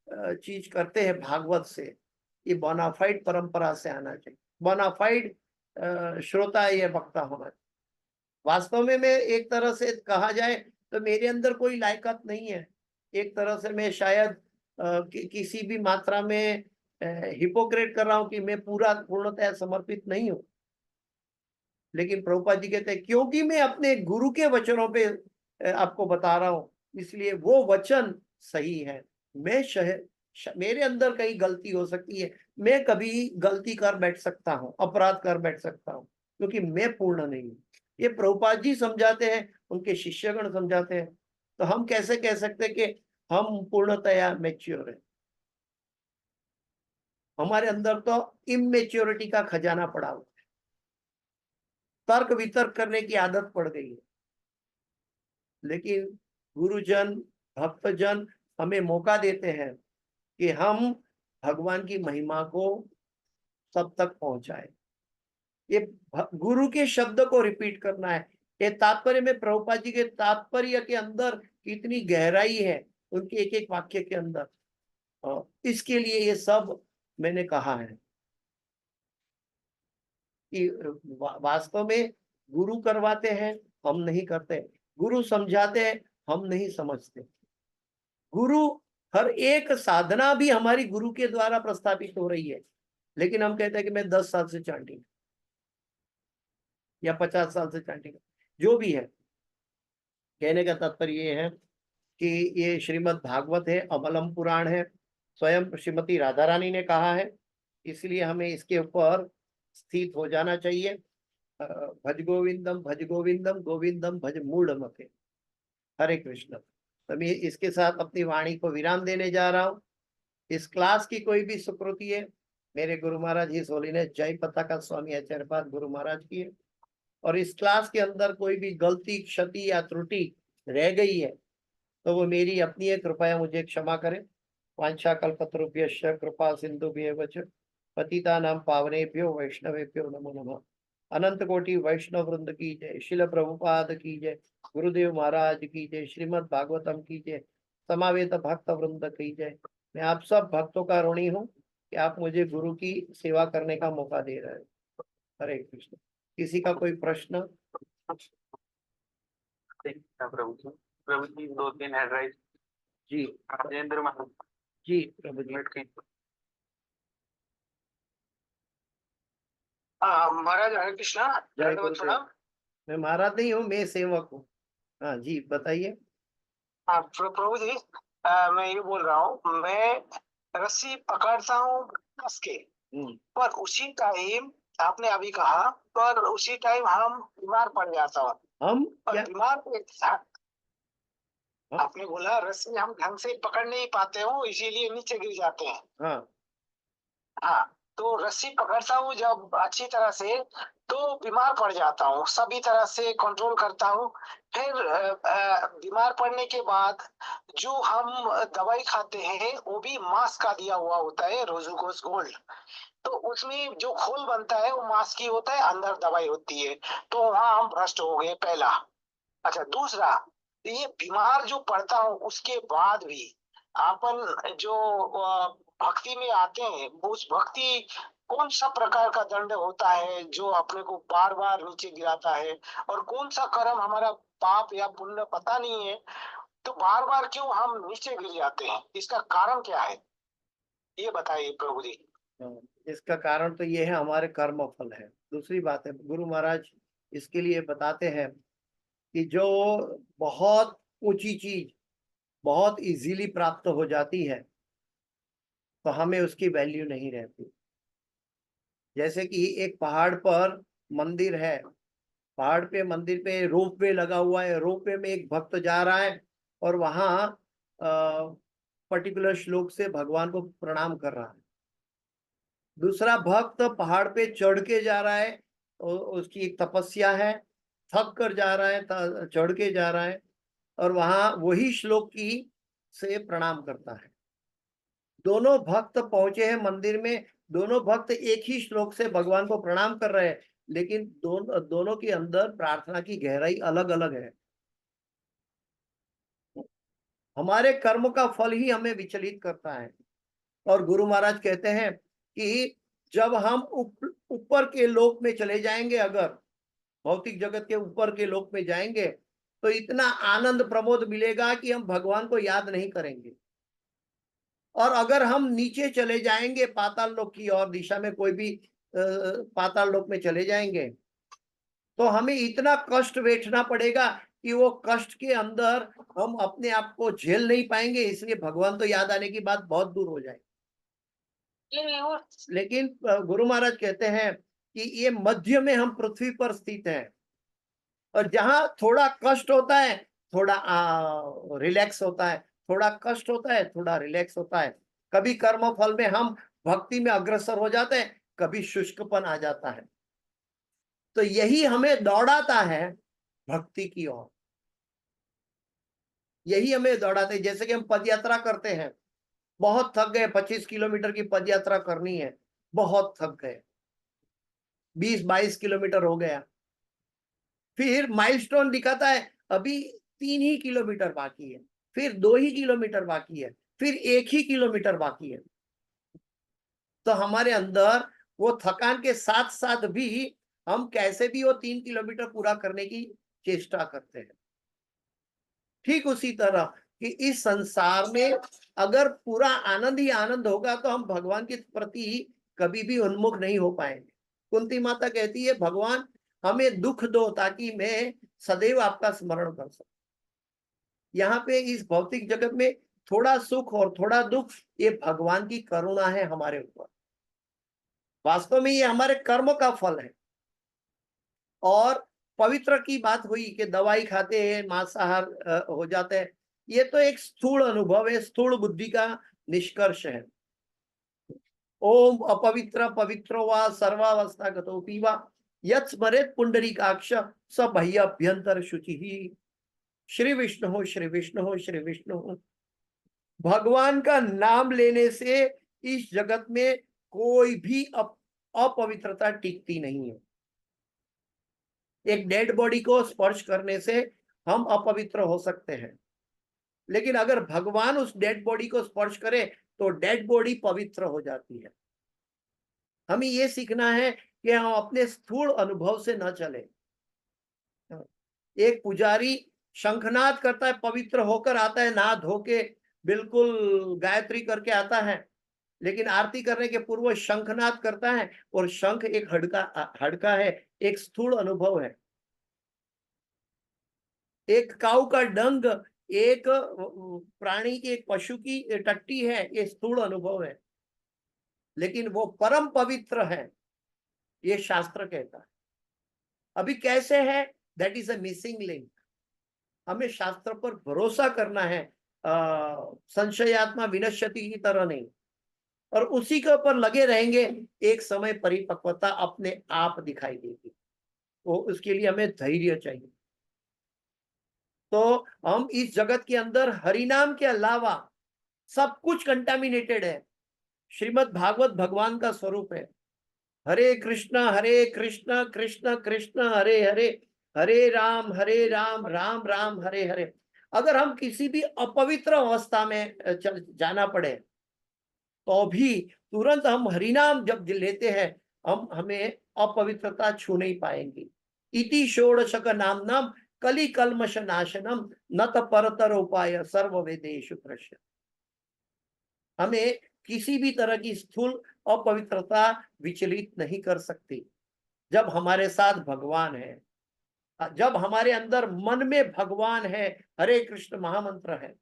चीज करते हैं भागवत से, ये बोनाफाइड परंपरा से आना चाहिए, बोनाफाइड श्रोता या वक्ता होना चाहिए। वास्तव में मैं एक तरह से कहा जाए तो मेरे अंदर कोई लायकात नहीं है। एक तरह से मैं शायद किसी भी मात्रा में हिपोक्रेट कर रहा हूं कि मैं पूर्णतः समर्पित नहीं हूं। लेकिन प्रभुपाद जी कहते हैं क्योंकि मैं अपने गुरु के वचनों पे आपको बता रहा हूं, इसलिए वो वचन सही है। मैं मेरे अंदर कहीं गलती हो सकती है, मैं कभी गलती कर बैठ सकता हूँ, अपराध कर बैठ सकता हूँ, क्योंकि मैं पूर्ण नहीं हूँ। ये प्रभुपाद जी समझाते हैं, उनके शिष्यगण समझाते हैं। तो हम कैसे कह सकते हैं कि हम पूर्णतया मैच्योर है? हमारे अंदर तो इमेच्योरिटी का खजाना पड़ा हुआ है, तर्क वितर्क करने की आदत पड़ गई है। लेकिन गुरुजन, भक्तजन हमें मौका देते हैं कि हम भगवान की महिमा को सब तक पहुंचाए। ये गुरु के शब्द को रिपीट करना है। ये तात्पर्य में प्रभुपाद जी के तात्पर्य के अंदर कितनी गहराई है उनके एक एक वाक्य के अंदर, इसके लिए ये सब मैंने कहा है कि वास्तव में गुरु करवाते हैं, हम नहीं करते। गुरु समझाते हैं, हम नहीं समझते। गुरु, हर एक साधना भी हमारी गुरु के द्वारा प्रस्थापित हो रही है, लेकिन हम कहते हैं कि मैं 10 साल से चांटिंग या 50 साल से चांटिंग, जो भी है। कहने का तात्पर्य ये है कि ये श्रीमद् भागवत है, अमलम पुराण है, स्वयं श्रीमती राधा रानी ने कहा है, इसलिए हमें इसके ऊपर स्थित हो जाना चाहिए। भज गोविंदम, भज गोविंदम, गोविंदम भज मूढ़ मते। हरे कृष्ण। तो मैं इसके साथ अपनी वाणी को विराम देने जा रहा हूँ। इस क्लास की कोई भी सुकृति है, मेरे गुरु महाराज इस होली ने जय पताका स्वामी आचार्य पाद गुरु महाराज की है, और इस क्लास के अंदर कोई भी गलती, क्षति या त्रुटि रह गई है तो वो मेरी अपनी है, कृपया मुझे क्षमा करें। वांछा कल्पतरुभ्यश्च कृपा सिंधुभ्येव च पतितानां पावनेभ्यो वैष्णवेभ्यो नमो नमः। अनंत कोटि वैष्णव वृंद की जय, शिल प्रभुपाद की जय, गुरुदेव महाराज की जय, श्रीमद् भागवतम की जय, समावेत भक्त वृंद की जय। मैं आप सब भक्तों का ऋणी हूँ कि आप मुझे गुरु की सेवा करने का मौका दे रहे हैं। हरे कृष्ण। किसी का कोई प्रश्न? प्रभु जी 2-3 हैंड राइज। जी राजेंद्र महाराज जी प्रभु जी। महाराज हरे कृष्णा। जय गुरुदेव। मैं महाराज नहीं हूँ, मैं सेवक हूँ। हाँ जी बताइए। हाँ प्रभु जी, मैं ये बोल रहा हूँ, मैं रस्सी पकड़ता हूँ कस के, हम्म, पर उसी टाइम आपने अभी कहा, पर उसी टाइम हम बीमार पड़ जाता हूँ, हम और क्या बीमार के साथ हाँ आपने बोला रस्सी हम ढंग से पकड़ नहीं पाते हो, इसीलिए नीचे गिर जाते हैं। हाँ हाँ, तो रस्सी पकड़ता हूँ जब अच्छी तरह से, तो बीमार पड़ जाता हूँ, सभी तरह से कंट्रोल करता हूँ। फिर बीमार पड़ने के बाद जो हम दवाई खाते हैं वो भी मांस का दिया हुआ होता है, रोजुकोस गोल्ड। तो उसमें जो खोल बनता है वो मांस की होता है, अंदर दवाई होती है। तो वहां हम भ्रष्ट हो गए, पहला। अच्छा, दूसरा, ये बीमार जो पड़ता हूँ उसके बाद भी अपन जो भक्ति में आते हैं, उस भक्ति कौन सा प्रकार का दंड होता है जो अपने को बार बार नीचे गिराता है, और कौन सा कर्म हमारा पाप या पुण्य पता नहीं है, तो बार बार क्यों हम नीचे गिर जाते हैं, इसका कारण क्या है, ये बताइए प्रभु जी। हाँ, इसका कारण तो ये है, हमारे कर्म फल है। दूसरी बात है, गुरु महाराज इसके लिए बताते हैं कि जो बहुत ऊंची चीज बहुत इजीली प्राप्त हो जाती है तो हमें उसकी वैल्यू नहीं रहती। जैसे कि एक पहाड़ पर मंदिर है, पहाड़ पे मंदिर पे रोप वे लगा हुआ है, रोप वे में एक भक्त जा रहा है और वहां पर्टिकुलर श्लोक से भगवान को प्रणाम कर रहा है। दूसरा भक्त पहाड़ पे चढ़ के जा रहा है, उसकी एक तपस्या है, थक कर जा रहा है, चढ़ के जा रहा है और वहां वही श्लोक की से प्रणाम करता है। दोनों भक्त पहुंचे हैं मंदिर में, दोनों भक्त एक ही श्लोक से भगवान को प्रणाम कर रहे हैं, लेकिन दोनों के अंदर प्रार्थना की गहराई अलग अलग है। हमारे कर्म का फल ही हमें विचलित करता है। और गुरु महाराज कहते हैं कि जब हम ऊपर के लोक में चले जाएंगे, अगर भौतिक जगत के ऊपर के लोक में जाएंगे, तो इतना आनंद प्रमोद मिलेगा कि हम भगवान को याद नहीं करेंगे। और अगर हम नीचे चले जाएंगे पाताल लोक की और दिशा में, कोई भी पाताल लोक में चले जाएंगे, तो हमें इतना कष्ट वेठना पड़ेगा कि वो कष्ट के अंदर हम अपने आप को झेल नहीं पाएंगे, इसलिए भगवान तो याद आने की बात बहुत दूर हो जाए। लेकिन गुरु महाराज कहते हैं कि ये मध्य में हम पृथ्वी पर स्थित हैं, और जहां थोड़ा कष्ट होता है, थोड़ा रिलैक्स होता है, थोड़ा कष्ट होता है, थोड़ा रिलैक्स होता है। कभी कर्म फल में हम भक्ति में अग्रसर हो जाते हैं, कभी शुष्कपन आ जाता है। तो यही हमें दौड़ाता है भक्ति की ओर, यही हमें दौड़ाते हैं। जैसे कि हम पद यात्रा करते हैं, बहुत थक गए, 25 किलोमीटर की पद यात्रा करनी है, बहुत थक गए, 20-22 किलोमीटर हो गया, फिर माइलस्टोन दिखाता है अभी 3 ही किलोमीटर बाकी है, फिर 2 ही किलोमीटर बाकी है, फिर 1 ही किलोमीटर बाकी है। तो हमारे अंदर वो थकान के साथ साथ भी हम कैसे भी वो 3 किलोमीटर पूरा करने की चेष्टा करते हैं। ठीक उसी तरह कि इस संसार में अगर पूरा आनंद ही आनंद होगा तो हम भगवान के प्रति कभी भी उन्मुख नहीं हो पाएंगे। कुंती माता कहती है, भगवान हमें दुख दो ताकि मैं सदैव आपका स्मरण कर सकूं। यहाँ पे इस भौतिक जगत में थोड़ा सुख और थोड़ा दुख, ये भगवान की करुणा है हमारे ऊपर। वास्तव में ये हमारे कर्म का फल है। और पवित्र की बात हुई कि दवाई खाते हैं, मांसाहार हो जाते हैं, ये तो एक स्थूल अनुभव है, स्थूल बुद्धि का निष्कर्ष है। ओम अपवित्र पवित्रो वा सर्वावस्था गतो पीवा यत् स्मरेत पुंडरीकाक्ष स भय्यभ्यंतर शुचि। श्री विष्णु हो, श्री विष्णु हो, श्री विष्णु हो। भगवान का नाम लेने से इस जगत में कोई भी अपवित्रता टिकती नहीं है। एक डेड बॉडी को स्पर्श करने से हम अपवित्र हो सकते हैं, लेकिन अगर भगवान उस डेड बॉडी को स्पर्श करे तो डेड बॉडी पवित्र हो जाती है। हमें ये सीखना है कि हम अपने स्थूल अनुभव से न चले। एक पुजारी शंखनाद करता है, पवित्र होकर आता है, नहा धो के बिल्कुल गायत्री करके आता है, लेकिन आरती करने के पूर्व शंखनाद करता है, और शंख एक हड़का है, एक स्थूल अनुभव है। एक काऊ का डंग एक प्राणी की, एक पशु की टट्टी है, ये स्थूल अनुभव है, लेकिन वो परम पवित्र है, ये शास्त्र कहता है। अभी कैसे है, that is a missing link. हमें शास्त्र पर भरोसा करना है, संशयात्मा विनश्यति की तरह नहीं, और उसी के ऊपर लगे रहेंगे, एक समय परिपक्वता अपने आप दिखाई देगी। वो उसके लिए हमें धैर्य चाहिए। तो हम इस जगत के अंदर हरिनाम के अलावा सब कुछ कंटामिनेटेड है। श्रीमद् भागवत भगवान का स्वरूप है। हरे कृष्ण कृष्ण कृष्ण हरे हरे, हरे राम राम राम हरे हरे। अगर हम किसी भी अपवित्र अवस्था में जाना पड़े, तो भी तुरंत हम हरिनाम जब लेते हैं, हमें अपवित्रता छू नहीं पाएंगी। इति षोडशक नाम नाम कली कल्मष नाशनम न त परतर उपाय सर्व वेदेषु प्रश्य। हमें किसी भी तरह की स्थूल अपवित्रता विचलित नहीं कर सकती जब हमारे साथ भगवान है, जब हमारे अंदर मन में भगवान है, हरे कृष्ण महामंत्र है।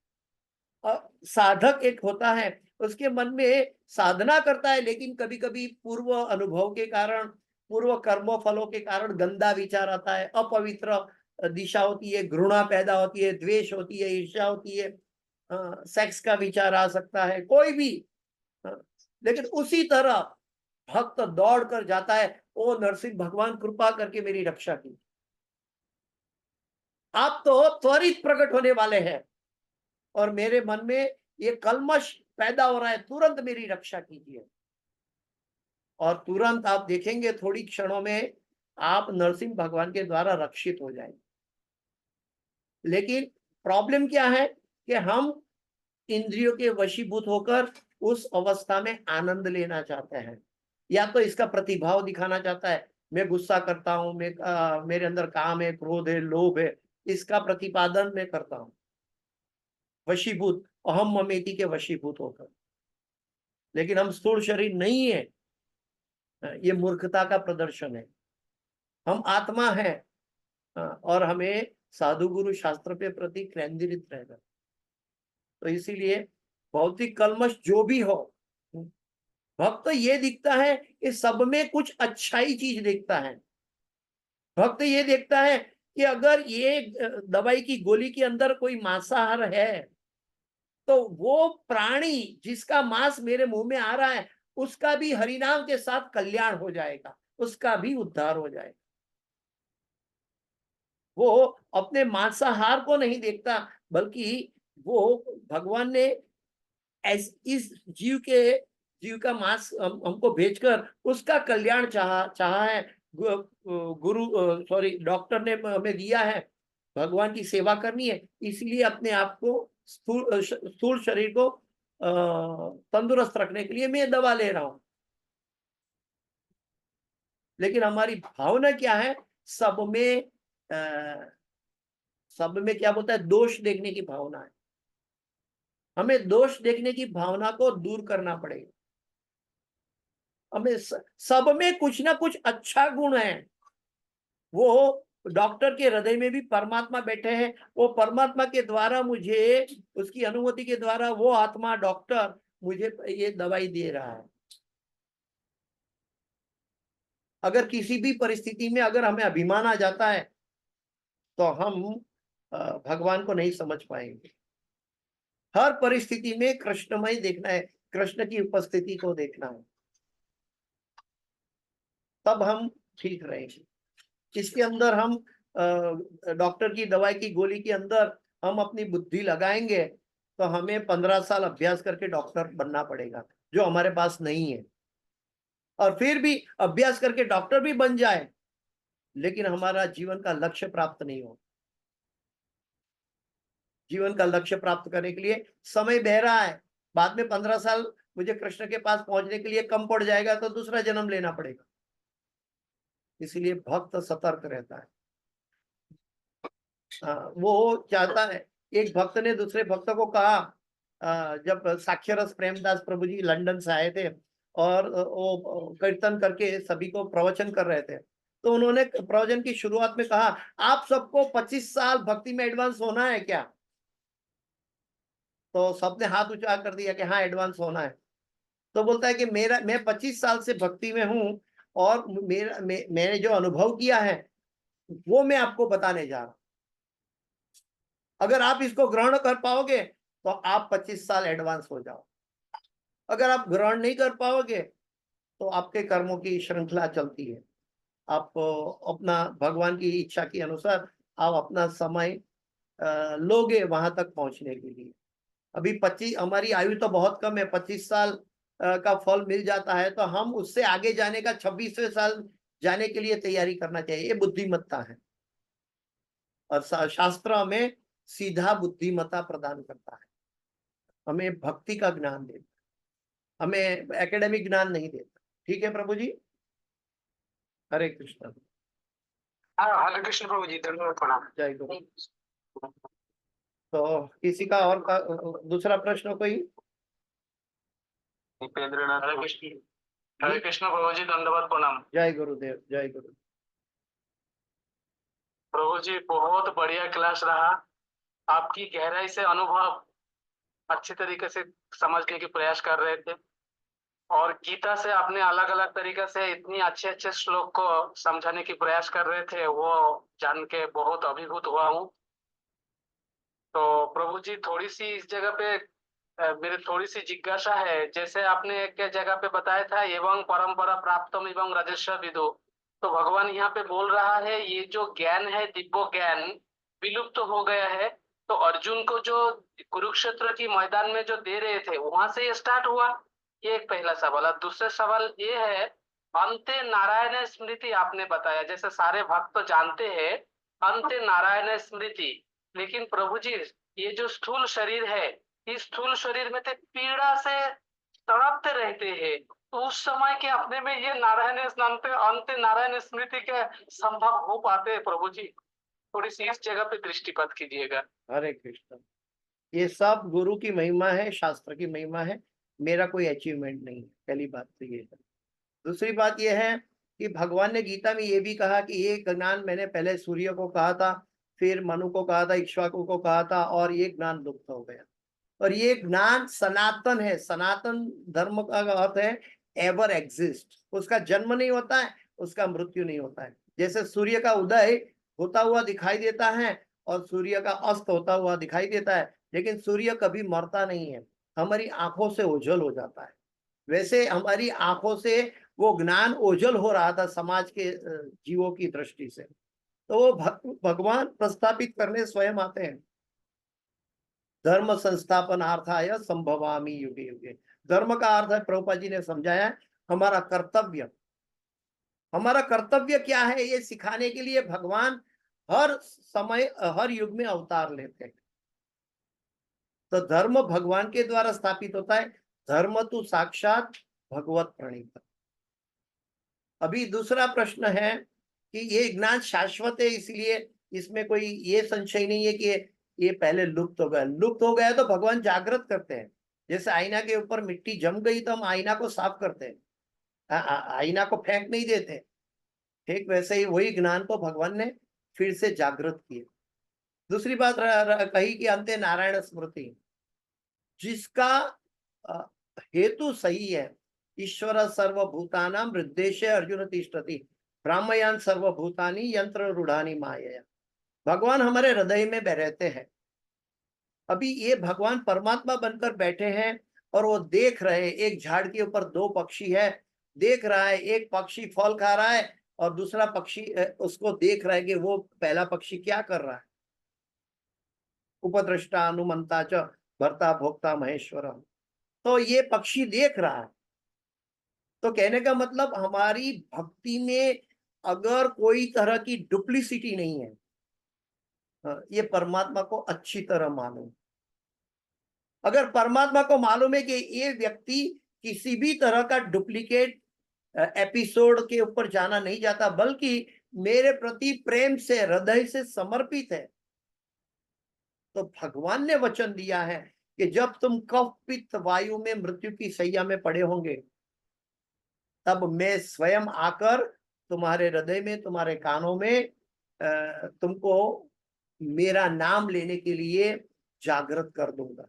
साधक एक होता है, उसके मन में साधना करता है, लेकिन कभी कभी पूर्व अनुभव के कारण, पूर्व कर्म फलों के कारण गंदा विचार आता है, अपवित्र दिशा होती है, घृणा पैदा होती है, द्वेष होती है, ईर्ष्या होती है, सेक्स का विचार आ सकता है, कोई भी। लेकिन उसी तरह भक्त दौड़ कर जाता है, ओ नरसिंह भगवान कृपा करके मेरी रक्षा की। आप तो त्वरित प्रकट होने वाले हैं और मेरे मन में ये कल्मश पैदा हो रहा है, तुरंत मेरी रक्षा कीजिए। और तुरंत आप देखेंगे थोड़ी क्षणों में आप नरसिंह भगवान के द्वारा रक्षित हो जाएंगे। लेकिन प्रॉब्लम क्या है कि हम इंद्रियों के वशीभूत होकर उस अवस्था में आनंद लेना चाहते हैं, या तो इसका प्रतिभाव दिखाना चाहता है, मैं गुस्सा करता हूं, मेरे अंदर काम है, क्रोध है, लोभ है, इसका प्रतिपादन मैं करता हूं, वशीभूत, अहम ममेति के वशीभूत होकर। लेकिन हम स्थूल शरीर नहीं है, ये मूर्खता का प्रदर्शन है। हम आत्मा है, और हमें साधु गुरु शास्त्र के प्रति केंद्रित रहना। तो इसीलिए भौतिक कल्मश जो भी हो, भक्त तो ये दिखता है कि सब में कुछ अच्छाई चीज देखता है। भक्त ये देखता है कि अगर ये दवाई की गोली के अंदर कोई मांसाहार है, तो वो प्राणी जिसका मांस मेरे मुंह में आ रहा है, उसका भी हरिनाम के साथ कल्याण हो जाएगा, उसका भी उद्धार हो जाएगा। वो अपने मांसाहार को नहीं देखता, बल्कि वो भगवान ने इस जीव का मांस हमको भेजकर उसका कल्याण चाहा है। गुरु डॉक्टर ने हमें दिया है, भगवान की सेवा करनी है, इसलिए अपने आप को स्थूल शरीर को तंदुरुस्त रखने के लिए मैं दवा ले रहा हूं। लेकिन हमारी भावना क्या है, सब में क्या बोलता है, दोष देखने की भावना है। हमें दोष देखने की भावना को दूर करना पड़ेगा। हमें सब में कुछ ना कुछ अच्छा गुण है। वो डॉक्टर के हृदय में भी परमात्मा बैठे हैं, वो परमात्मा के द्वारा मुझे, उसकी अनुमति के द्वारा वो आत्मा डॉक्टर मुझे ये दवाई दे रहा है। अगर किसी भी परिस्थिति में अगर हमें अभिमान आ जाता है, तो हम भगवान को नहीं समझ पाएंगे। हर परिस्थिति में कृष्णमय देखना है, कृष्ण की उपस्थिति को देखना है, तब हम ठीक रहेंगे। इसके अंदर हम डॉक्टर की दवाई की गोली के अंदर हम अपनी बुद्धि लगाएंगे, तो हमें 15 साल अभ्यास करके डॉक्टर बनना पड़ेगा, जो हमारे पास नहीं है। और फिर भी अभ्यास करके डॉक्टर भी बन जाए, लेकिन हमारा जीवन का लक्ष्य प्राप्त नहीं हो। जीवन का लक्ष्य प्राप्त करने के लिए समय बह रहा है, बाद में 15 साल मुझे कृष्ण के पास पहुंचने के लिए कम पड़ जाएगा, तो दूसरा जन्म लेना पड़ेगा। इसलिए भक्त सतर्क रहता है। वो चाहता है, एक भक्त ने दूसरे भक्त को कहा, जब साक्षरस प्रेमदास प्रभु जी लंदन से आए थे और वो कीर्तन करके सभी को प्रवचन कर रहे थे, तो उन्होंने प्रवचन की शुरुआत में कहा, आप सबको 25 साल भक्ति में एडवांस होना है क्या? तो सबने हाथ ऊंचा कर दिया कि हाँ एडवांस होना है। तो बोलता है कि मैं 25 साल से भक्ति में हूं और मैंने जो अनुभव किया है वो मैं आपको बताने जा रहा हूं। अगर आप इसको ग्रहण कर पाओगे तो आप 25 साल एडवांस हो जाओ। अगर आप ग्रहण नहीं कर पाओगे तो आपके कर्मों की श्रृंखला चलती है। आप अपना भगवान की इच्छा के अनुसार आप अपना समय लोगे वहां तक पहुंचने के लिए। अभी 25 हमारी आयु तो बहुत कम है, 25 साल का फल मिल जाता है, तो हम उससे आगे जाने का 26वें साल जाने के लिए तैयारी करना चाहिए। ये बुद्धिमत्ता है और शास्त्र हमें सीधा बुद्धिमत्ता प्रदान करता है, हमें भक्ति का ज्ञान देता है, हमें एकेडमिक ज्ञान नहीं देता। ठीक है प्रभु जी, हरे कृष्ण। हाँ, हरे कृष्ण प्रभु जी, धन्यवाद, प्रणाम। जय गुरु। तो किसी का और का दूसरा प्रश्न कोई? दीपेंद्रनाथ। हरे कृष्ण प्रभु जी, दंडवत प्रणाम। जय गुरुदेव, जय गुरु। प्रभु जी बहुत बढ़िया क्लास रहा, आपकी गहराई से अनुभव अच्छी तरीके से समझने की प्रयास कर रहे थे और गीता से आपने अलग अलग तरीके से इतनी अच्छे अच्छे श्लोक को समझाने की प्रयास कर रहे थे, वो जान के बहुत अभिभूत हुआ हूँ। तो प्रभु जी थोड़ी सी इस जगह पे मेरी थोड़ी सी जिज्ञासा है। जैसे आपने एक जगह पे बताया था एवं परंपरा प्राप्तम एवं राजस्व विदु, तो भगवान यहाँ पे बोल रहा है ये जो ज्ञान है दिव्य ज्ञान विलुप्त तो हो गया है, तो अर्जुन को जो कुरुक्षेत्र की मैदान में जो दे रहे थे वहां से ये स्टार्ट हुआ। ये एक पहला सवाल। और दूसरा सवाल ये है, अंते नारायण स्मृति आपने बताया, जैसे सारे भक्त तो जानते हैं अंते नारायण स्मृति, लेकिन प्रभु जी ये जो स्थूल शरीर है, इस स्थूल शरीर में तो पीड़ा से तड़पते रहते हैं, तो उस समय के अपने में ये नारायण अंत नारायण स्मृति के संभव हो पाते हैं प्रभु जी? थोड़ी सी इस जगह पे दृष्टिपात कीजिएगा। हरे कृष्ण। ये सब गुरु की महिमा है, शास्त्र की महिमा है, मेरा कोई अचीवमेंट नहीं है। पहली बात तो ये है। दूसरी बात ये है कि भगवान ने गीता में ये भी कहा कि ये ज्ञान मैंने पहले सूर्य को कहा था, फिर मनु को कहा था, इक्ष्वाकु को कहा था, और ये ज्ञान लुप्त हो गया। और ये ज्ञान सनातन है। सनातन धर्म का अर्थ है एवर एग्जिस्ट। उसका जन्म नहीं होता है, उसका मृत्यु नहीं होता है। जैसे सूर्य का उदय होता हुआ दिखाई देता है और सूर्य का अस्त होता हुआ दिखाई देता है, लेकिन सूर्य कभी मरता नहीं है, हमारी आंखों से ओझल हो जाता है। वैसे हमारी आंखों से वो ज्ञान ओझल हो रहा था समाज के जीवों की दृष्टि से, तो वो भगवान प्रस्थापित करने स्वयं आते हैं। धर्म संस्थापनार्थाय संभवामि युगे युगे। धर्म का अर्थ है, प्रभुपाद जी ने समझाया, हमारा कर्तव्य। हमारा कर्तव्य क्या है ये सिखाने के लिए भगवान हर समय हर युग में अवतार लेते हैं। तो धर्म भगवान के द्वारा स्थापित होता है। धर्म तो साक्षात भगवत प्रणीत। अभी दूसरा प्रश्न है कि ये ज्ञान शाश्वत है, इसलिए इसमें कोई ये संशय नहीं है कि ये पहले लुप्त हो गया। लुप्त हो गया तो भगवान जागृत करते हैं। जैसे आईना के ऊपर मिट्टी जम गई तो हम आईना को साफ करते हैं, आईना को फेंक नहीं देते। ठीक वैसे ही वही ज्ञान को भगवान ने फिर से जागृत किया। दूसरी बात कही कि अंते नारायण स्मृति, जिसका हेतु सही है। ईश्वर सर्वभूतानां हृदय अर्जुन तिष्ठति ब्राह्मयान सर्वभूतानि यंत्र रूढ़ानि माया। भगवान हमारे हृदय में रहते हैं। अभी ये भगवान परमात्मा बनकर बैठे हैं और वो देख रहे हैं। एक झाड़ के ऊपर दो पक्षी है, देख रहा है, एक पक्षी फल खा रहा है और दूसरा पक्षी उसको देख रहा है कि वो पहला पक्षी क्या कर रहा है। उपद्रष्टा अनुमंता च भर्ता भोक्ता महेश्वर। तो ये पक्षी देख रहा है। तो कहने का मतलब हमारी भक्ति में अगर कोई तरह की डुप्लीसिटी नहीं है, ये परमात्मा को अच्छी तरह मालूम। अगर परमात्मा को मालूम है कि ये व्यक्ति किसी भी तरह का डुप्लीकेट एपिसोड के ऊपर जाना नहीं चाहता, बल्कि मेरे प्रति प्रेम से हृदय से समर्पित है, तो भगवान ने वचन दिया है कि जब तुम कफ पित्त वायु में मृत्यु की सैया में पड़े होंगे, तब मैं स्वयं आकर तुम्हारे हृदय में, तुम्हारे कानों में तुमको मेरा नाम लेने के लिए जागृत कर दूंगा।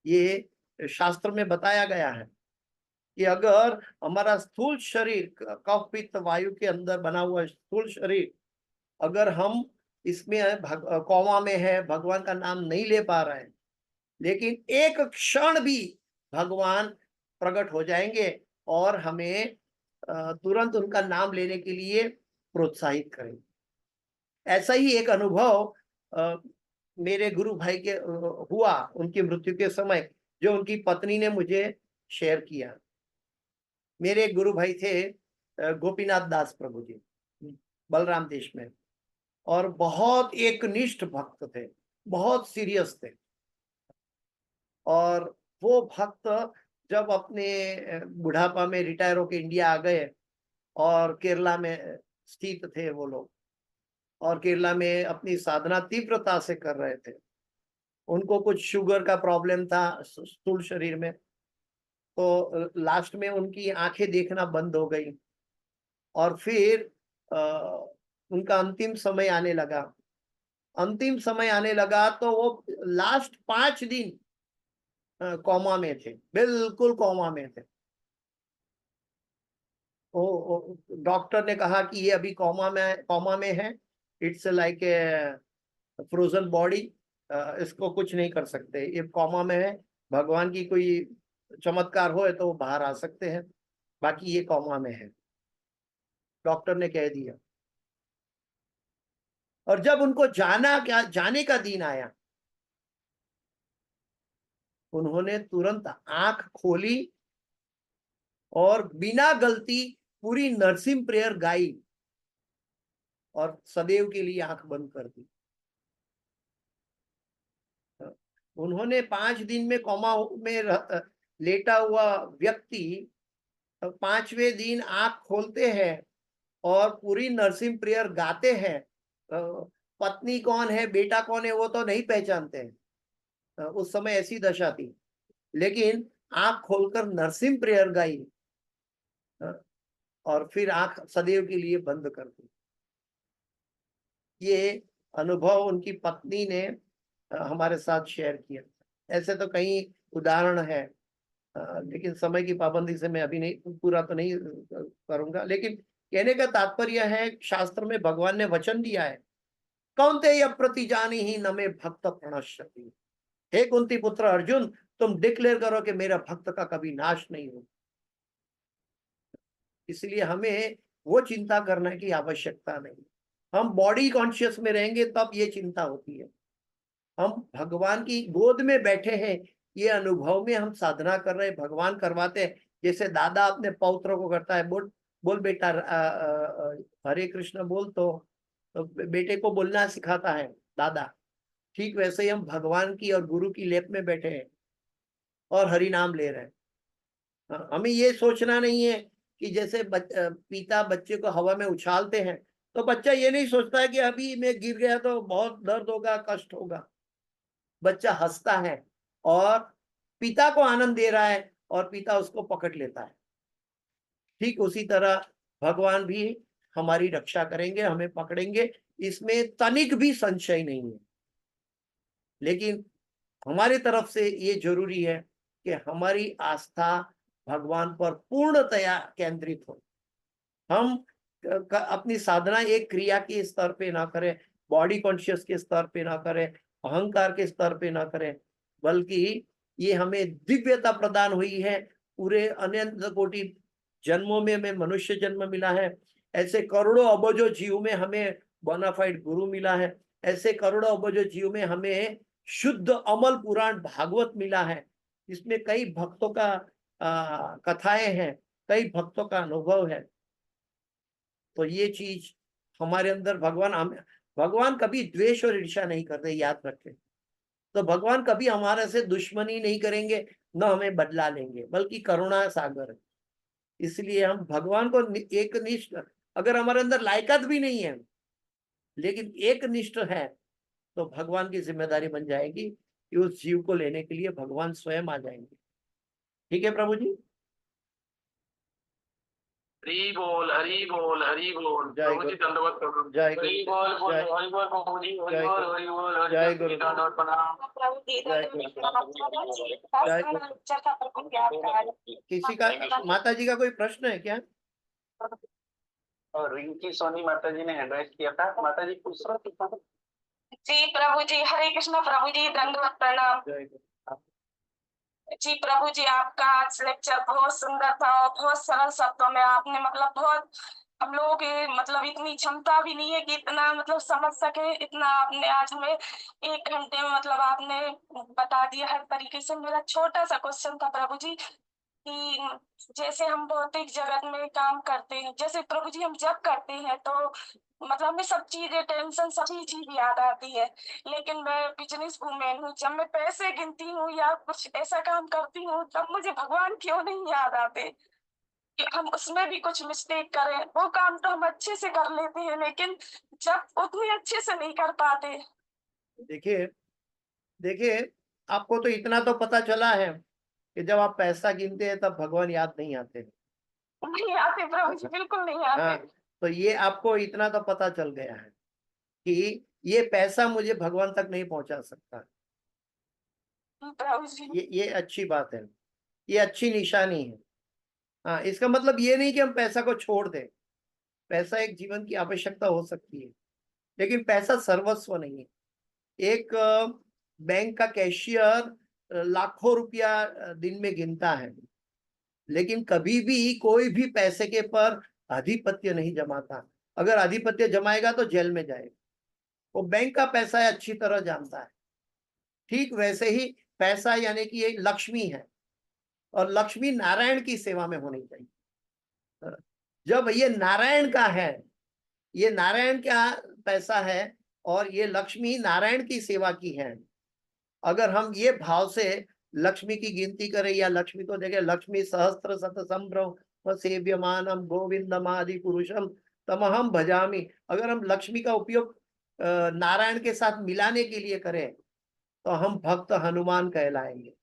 ये शास्त्र में बताया गया है कि अगर हमारा स्थूल शरीर कफ पित्त वायु के अंदर बना हुआ स्थूल शरीर, अगर हम इसमें कोमा में है, भगवान का नाम नहीं ले पा रहे हैं, लेकिन एक क्षण भी भगवान प्रकट हो जाएंगे और हमें तुरंत उनका नाम लेने के लिए प्रोत्साहित करेंगे। ऐसा ही एक अनुभव मेरे गुरु भाई के हुआ उनकी मृत्यु के समय, जो उनकी पत्नी ने मुझे शेयर किया। मेरे एक गुरु भाई थे गोपीनाथ दास प्रभु जी, बलराम देश में, और बहुत एकनिष्ठ भक्त थे, बहुत सीरियस थे। और वो भक्त जब अपने बुढ़ापा में रिटायर होकर इंडिया आ गए और केरला में स्थित थे वो लोग, और केरला में अपनी साधना तीव्रता से कर रहे थे। उनको कुछ शुगर का प्रॉब्लम था स्थूल शरीर में, तो लास्ट में उनकी आंखें देखना बंद हो गई और फिर उनका अंतिम समय आने लगा। अंतिम समय आने लगा तो वो लास्ट 5 दिन कोमा में थे, बिल्कुल कोमा में थे। वो डॉक्टर ने कहा कि ये अभी कोमा में है, it's like a frozen body, इसको कुछ नहीं कर सकते, ये कोमा में है। भगवान की कोई चमत्कार हो तो वो बाहर आ सकते हैं, बाकी ये कोमा में है, डॉक्टर ने कह दिया। और जब उनको जाने का दिन आया, उन्होंने तुरंत आंख खोली और बिना गलती पूरी नरसिंह प्रेयर गाई और सदैव के लिए आंख बंद कर दी। उन्होंने 5 दिन में कोमा में लेटा हुआ व्यक्ति 5वें दिन आंख खोलते हैं और पूरी नरसिंह प्रेयर गाते हैं। पत्नी कौन है, बेटा कौन है, वो तो नहीं पहचानते हैं, उस समय ऐसी दशा थी, लेकिन आंख खोलकर नरसिंह प्रेयर गाई और फिर आंख सदैव के लिए बंद कर दी। ये अनुभव उनकी पत्नी ने हमारे साथ शेयर किया। ऐसे तो कई उदाहरण है, लेकिन समय की पाबंदी से मैं अभी नहीं पूरा तो नहीं करूंगा। लेकिन कहने का तात्पर्य है, शास्त्र में भगवान ने वचन दिया है, कौन्तेय प्रतिजानी ही न मे भक्त प्रणश्यति। हे कुंती पुत्र अर्जुन, तुम डिक्लेयर करो कि मेरा भक्त का कभी नाश नहीं हो। इसलिए हमें वो चिंता करने की आवश्यकता नहीं। हम बॉडी कॉन्शियस में रहेंगे तब ये चिंता होती है। हम भगवान की गोद में बैठे हैं, ये अनुभव में हम साधना कर रहे हैं, भगवान करवाते हैं। जैसे दादा अपने पौत्र को करता है, बोल बोल बेटा हरे कृष्ण बोल, तो बेटे को बोलना सिखाता है दादा। ठीक वैसे ही हम भगवान की और गुरु की लेप में बैठे हैं और हरि नाम ले रहे हैं। हमें ये सोचना नहीं है कि जैसे पिता बच्चे को हवा में उछालते हैं तो बच्चा ये नहीं सोचता है कि अभी मैं गिर गया तो बहुत दर्द होगा, कष्ट होगा। बच्चा हंसता है और पिता को आनंद दे रहा है और पिता उसको पकड़ लेता है। ठीक उसी तरह भगवान भी हमारी रक्षा करेंगे, हमें पकड़ेंगे, इसमें तनिक भी संशय नहीं है। लेकिन हमारी तरफ से ये जरूरी है कि हमारी आस्था भगवान पर पूर्णतया केंद्रित हो। हम अपनी साधना एक क्रिया के स्तर पे ना करें, बॉडी कॉन्शियस के स्तर पे ना करें, अहंकार के स्तर पे ना करें, बल्कि ये हमें दिव्यता प्रदान हुई है। पूरे अनंत कोटि जन्मों में हमें मनुष्य जन्म मिला है, ऐसे करोड़ों अबजों जीव में हमें बोनाफाइड गुरु मिला है, ऐसे करोड़ों अबजों जीव में हमें शुद्ध अमल पुराण भागवत मिला है। इसमें कई भक्तों का कथाएं हैं, कई भक्तों का अनुभव है। तो ये चीज हमारे अंदर भगवान कभी द्वेष और ईर्ष्या नहीं करते, याद रखें। तो भगवान कभी हमारे से दुश्मनी नहीं करेंगे, न हमें बदला लेंगे, बल्कि करुणा सागर है। इसलिए हम भगवान को एक निष्ठ, अगर हमारे अंदर लायकात भी नहीं है लेकिन एक निष्ठ है, तो भगवान की जिम्मेदारी बन जाएगी कि उस जीव को लेने के लिए भगवान स्वयं आ जाएंगे। ठीक है प्रभु जी। हरी बोल हरी बोल हरी बोल। जय प्रभु जी गुरु। दंडवत करो। जय हरी गुरु। बोल बोल जय हरी बोल प्रभु जी हरी जय बोल गुरु। हरी बोल हरी जय बोल गुरु। दंडवत प्रणाम। जय गुरु। किसी का माता जी का कोई प्रश्न है क्या? और रिंकी सोनी माता जी ने हैंड राइज किया था, माता जी पूछ रहे थे। जी प्रभु जी, हरे कृष्णा प्रभु जी, दंडवत प्रणाम। जय गुरु। जी प्रभु जी, आपका आज लेक्चर बहुत सुंदर था और बहुत सरल शब्दों में आपने मतलब बहुत हम लोगों की मतलब इतनी क्षमता भी नहीं है कि इतना मतलब समझ सके, इतना आपने आज हमें 1 घंटे में मतलब आपने बता दिया हर तरीके से। मेरा छोटा सा क्वेश्चन था प्रभु जी कि जैसे हम भौतिक जगत में काम करते हैं, जैसे प्रभु जी हम जब करते हैं तो मतलब हमें सब चीजें टेंशन सभी चीज याद आती है, लेकिन मैं बिजनेस वूमेन हूँ, जब मैं पैसे गिनती हूँ या कुछ ऐसा काम करती हूँ तब मुझे भगवान क्यों नहीं याद आते कि हम उसमें भी कुछ मिस्टेक करें। वो काम तो हम अच्छे से कर लेते हैं लेकिन जब उतने अच्छे से नहीं कर पाते। देखिए देखिए, आपको तो इतना तो पता चला है कि जब आप पैसा गिनते हैं तब भगवान याद नहीं आते। नहीं आते प्रभु जी, बिल्कुल नहीं हाँ, आते। तो ये आपको इतना तो पता चल गया है कि ये पैसा मुझे भगवान तक नहीं पहुंचा सकता। प्रभु जी ये अच्छी बात है, ये अच्छी निशानी है। हाँ, इसका मतलब ये नहीं कि हम पैसा को छोड़ दें। पैसा एक जीवन की आवश्यकता हो सकती है, लेकिन पैसा सर्वस्व नहीं है। एक बैंक का कैशियर लाखों रुपया दिन में गिनता है, लेकिन कभी भी कोई भी पैसे के पर आधिपत्य नहीं जमाता। अगर आधिपत्य जमाएगा तो जेल में जाएगा। वो बैंक का पैसा है, अच्छी तरह जानता है। ठीक वैसे ही पैसा यानी कि ये लक्ष्मी है, और लक्ष्मी नारायण की सेवा में होनी चाहिए। जब ये नारायण का है, ये नारायण का पैसा है और ये लक्ष्मी नारायण की सेवा की है, अगर हम ये भाव से लक्ष्मी की गिनती करें या लक्ष्मी को देखें, लक्ष्मी सहस्त्र शत संभ्रम सेव्यमानम गोविंदम आदि पुरुषम तमहम भजामि, अगर हम लक्ष्मी का उपयोग नारायण के साथ मिलाने के लिए करें तो हम भक्त हनुमान कहलाएंगे।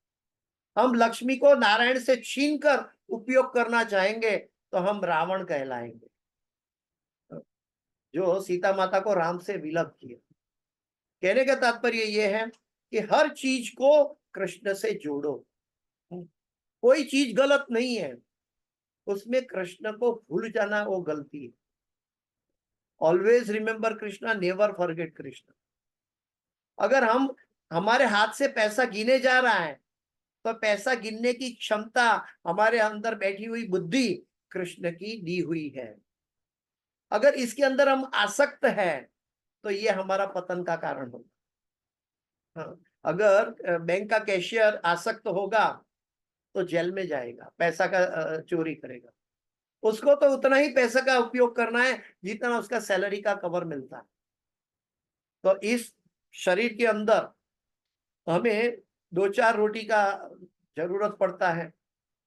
हम लक्ष्मी को नारायण से छीनकर उपयोग करना चाहेंगे तो हम रावण कहलाएंगे, जो सीता माता को राम से विलग किया। कहने का तात्पर्य यह है कि हर चीज को कृष्ण से जोड़ो। कोई चीज गलत नहीं है, उसमें कृष्ण को भूल जाना वो गलती है। Always remember Krishna, never forget Krishna. अगर हम हमारे हाथ से पैसा गिने जा रहा है तो पैसा गिनने की क्षमता हमारे अंदर बैठी हुई बुद्धि कृष्ण की दी हुई है। अगर इसके अंदर हम आसक्त है तो ये हमारा पतन का कारण होगा। हाँ, अगर बैंक का कैशियर आसक्त होगा तो जेल में जाएगा, पैसा का चोरी करेगा। उसको तो उतना ही पैसा का उपयोग करना है जितना उसका सैलरी का कवर मिलता है। तो इस शरीर के अंदर हमें 2-4 रोटी का जरूरत पड़ता है,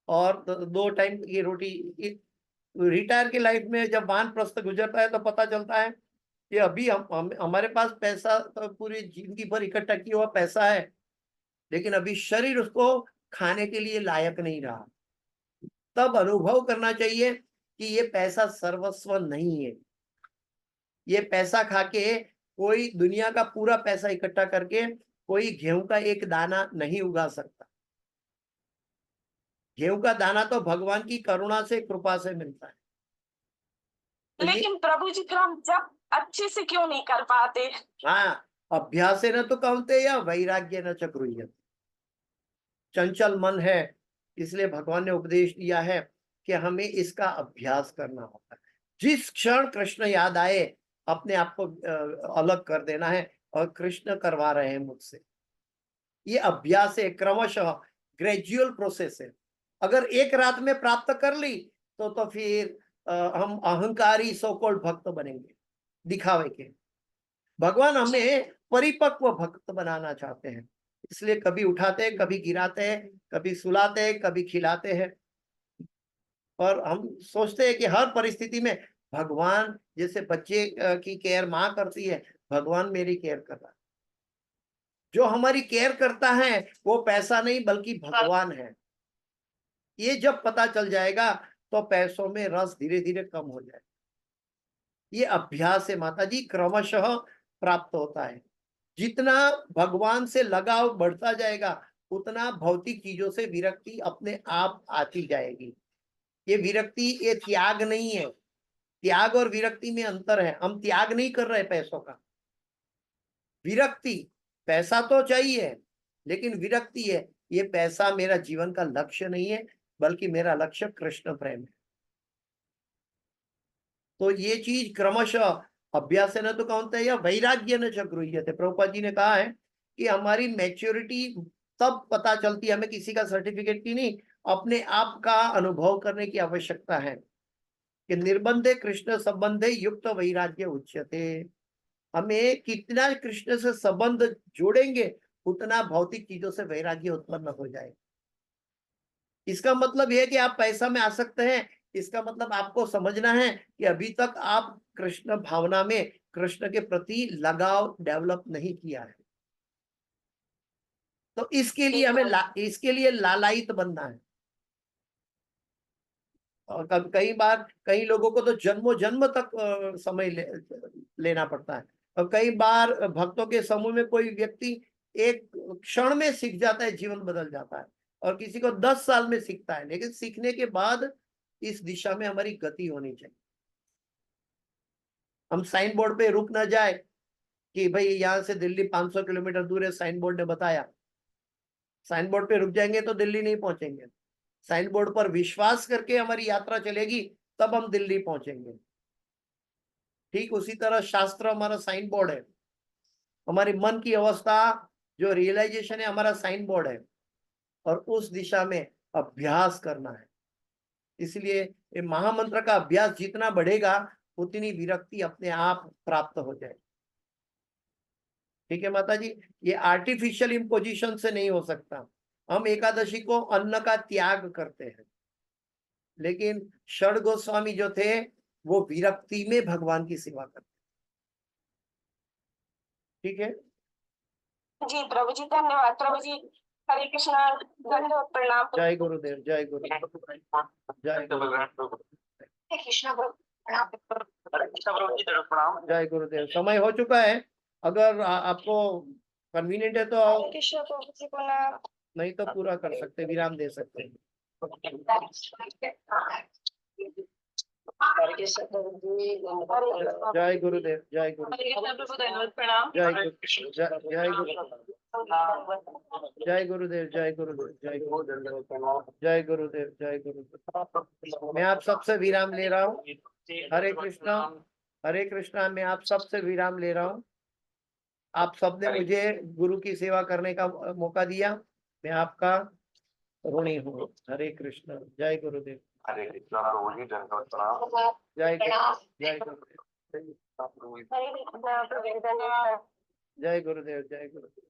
और 2 टाइम की रोटी। रिटायर की लाइफ में जब वानप्रस्थ गुजरता है तो पता चलता है कि अभी हमारे पास पैसा तो पूरी जिंदगी भर इकट्ठा किया हुआ पैसा है, लेकिन अभी शरीर उसको खाने के लिए लायक नहीं रहा। तब अनुभव करना चाहिए कि ये पैसा सर्वस्व नहीं है। ये पैसा खाके कोई दुनिया का पूरा पैसा इकट्ठा करके कोई गेहूं का एक दाना नहीं उगा सकता। गेहूं का दाना तो भगवान की करुणा से, कृपा से मिलता है। तो ये लेकिन प्रभु जी फिर हम जब अच्छे से क्यों नहीं कर पाते? हाँ, अभ्यासेन तो कौन्तेय वैराग्येन च गृह्यते। चंचल मन है, इसलिए भगवान ने उपदेश दिया है कि हमें इसका अभ्यास करना होता है। जिस क्षण कृष्ण याद आए अपने आप को अलग कर देना है, और कृष्ण करवा रहे हैं मुझसे। ये अभ्यास है, क्रमशः ग्रेजुअल प्रोसेस है। अगर एक रात में प्राप्त कर ली तो फिर हम अहंकारी सो-कॉल्ड भक्त बनेंगे, दिखावे के। भगवान हमें परिपक्व भक्त बनाना चाहते हैं, इसलिए कभी उठाते हैं, कभी गिराते हैं, कभी सुलाते हैं, कभी खिलाते हैं। और हम सोचते हैं कि हर परिस्थिति में भगवान, जैसे बच्चे की केयर माँ करती है, भगवान मेरी केयर कर रहा है। जो हमारी केयर करता है वो पैसा नहीं बल्कि भगवान है। ये जब पता चल जाएगा तो पैसों में रस धीरे धीरे कम हो जाए। ये अभ्यास है माता जी, क्रमशः प्राप्त होता है। जितना भगवान से लगाव बढ़ता जाएगा उतना भौतिक चीजों से विरक्ति अपने आप आती जाएगी। ये विरक्ति, ये त्याग नहीं है। त्याग और विरक्ति में अंतर है। हम त्याग नहीं कर रहे पैसों का। विरक्ति, पैसा तो चाहिए लेकिन विरक्ति है, ये पैसा मेरा जीवन का लक्ष्य नहीं है, बल्कि मेरा लक्ष्य कृष्ण प्रेम है। तो ये चीज क्रमशः अभ्यास न तो कौनते या वैराग्य न च गृह्यते। प्रभुपाद जी ने कहा है कि हमारी मैच्योरिटी तब पता चलती है, हमें किसी का सर्टिफिकेट की नहीं, अपने आप का अनुभव करने की आवश्यकता है कि निर्बंधे कृष्ण संबंधे युक्त वैराग्य उच्यते। हमें कितना कृष्ण से संबंध जोड़ेंगे उतना भौतिक चीजों से वैराग्य उत्पन्न हो जाए। इसका मतलब यह है कि आप पैसा में आसक्त हैं, इसका मतलब आपको समझना है कि अभी तक आप कृष्ण भावना में, कृष्ण के प्रति लगाव डेवलप नहीं किया है। तो इसके लिए हमें इसके लिए लालायित बनना है। और कई बार कई लोगों को तो जन्मों जन्म तक समय लेना पड़ता है। और कई बार भक्तों के समूह में कोई व्यक्ति एक क्षण में सीख जाता है, जीवन बदल जाता है, और किसी को 10 साल में सीखता है। लेकिन सीखने के बाद इस दिशा में हमारी गति होनी चाहिए। हम साइन बोर्ड पे रुक ना जाए कि भाई यहाँ से दिल्ली 500 किलोमीटर दूर है, साइन बोर्ड ने बताया। साइन बोर्ड पे रुक जाएंगे तो दिल्ली नहीं पहुंचेंगे। साइन बोर्ड पर विश्वास करके हमारी यात्रा चलेगी, तब हम दिल्ली पहुंचेंगे। ठीक उसी तरह शास्त्र हमारा साइन बोर्ड है, हमारी मन की अवस्था जो रियलाइजेशन है हमारा साइन बोर्ड है, और उस दिशा में अभ्यास करना है। इसलिए ये महामंत्र का अभ्यास जितना बढ़ेगा उतनी विरक्ति अपने आप प्राप्त हो जाए। ठीक है माता जी, ये आर्टिफिशियल इम्पोजिशन से नहीं हो सकता। हम एकादशी को अन्न का त्याग करते हैं, लेकिन षड गोस्वामी जो थे वो विरक्ति में भगवान की सेवा करते। ठीक है जी प्रभु जी, धन्यवाद प्रभु जी। हरे कृष्णा, धन्यवाद, प्रणाम। जय गुरुदेव, जय गुरुदेव, जय गुरुदेव, कृष्णा प्रभु, प्रणाम। जय गुरुदेव। समय हो चुका है, अगर आपको कन्वीनियंट है तो आओ, कृष्ण प्रभु जी को नाम। नहीं तो पूरा कर सकते, विराम दे सकते हैं। जय गुरुदेव, जय गुरुदेव, प्रणाम। जय गुरु, जय गुरु, जय गुरुदेव, जय गुरुदेव, जय गुरुदेव, जय गुरुदेव, जय गुरुदेव। मैं आप सबसे विराम ले रहा हूँ। हरे कृष्णा, हरे कृष्णा। मैं आप सबसे विराम ले रहा हूँ। आप सबने मुझे गुरु की सेवा करने का मौका दिया, मैं आपका ऋणी हूँ। हरे कृष्णा, जय गुरुदेव, हरे कृष्णा प्रभु जी, धन्यवाद, प्रणाम। जय गुरुदेव, जय गुरुदेव, हरे कृष्णा प्रभु, धन्यवाद। जय गुरुदेव, जय गुरुदेव।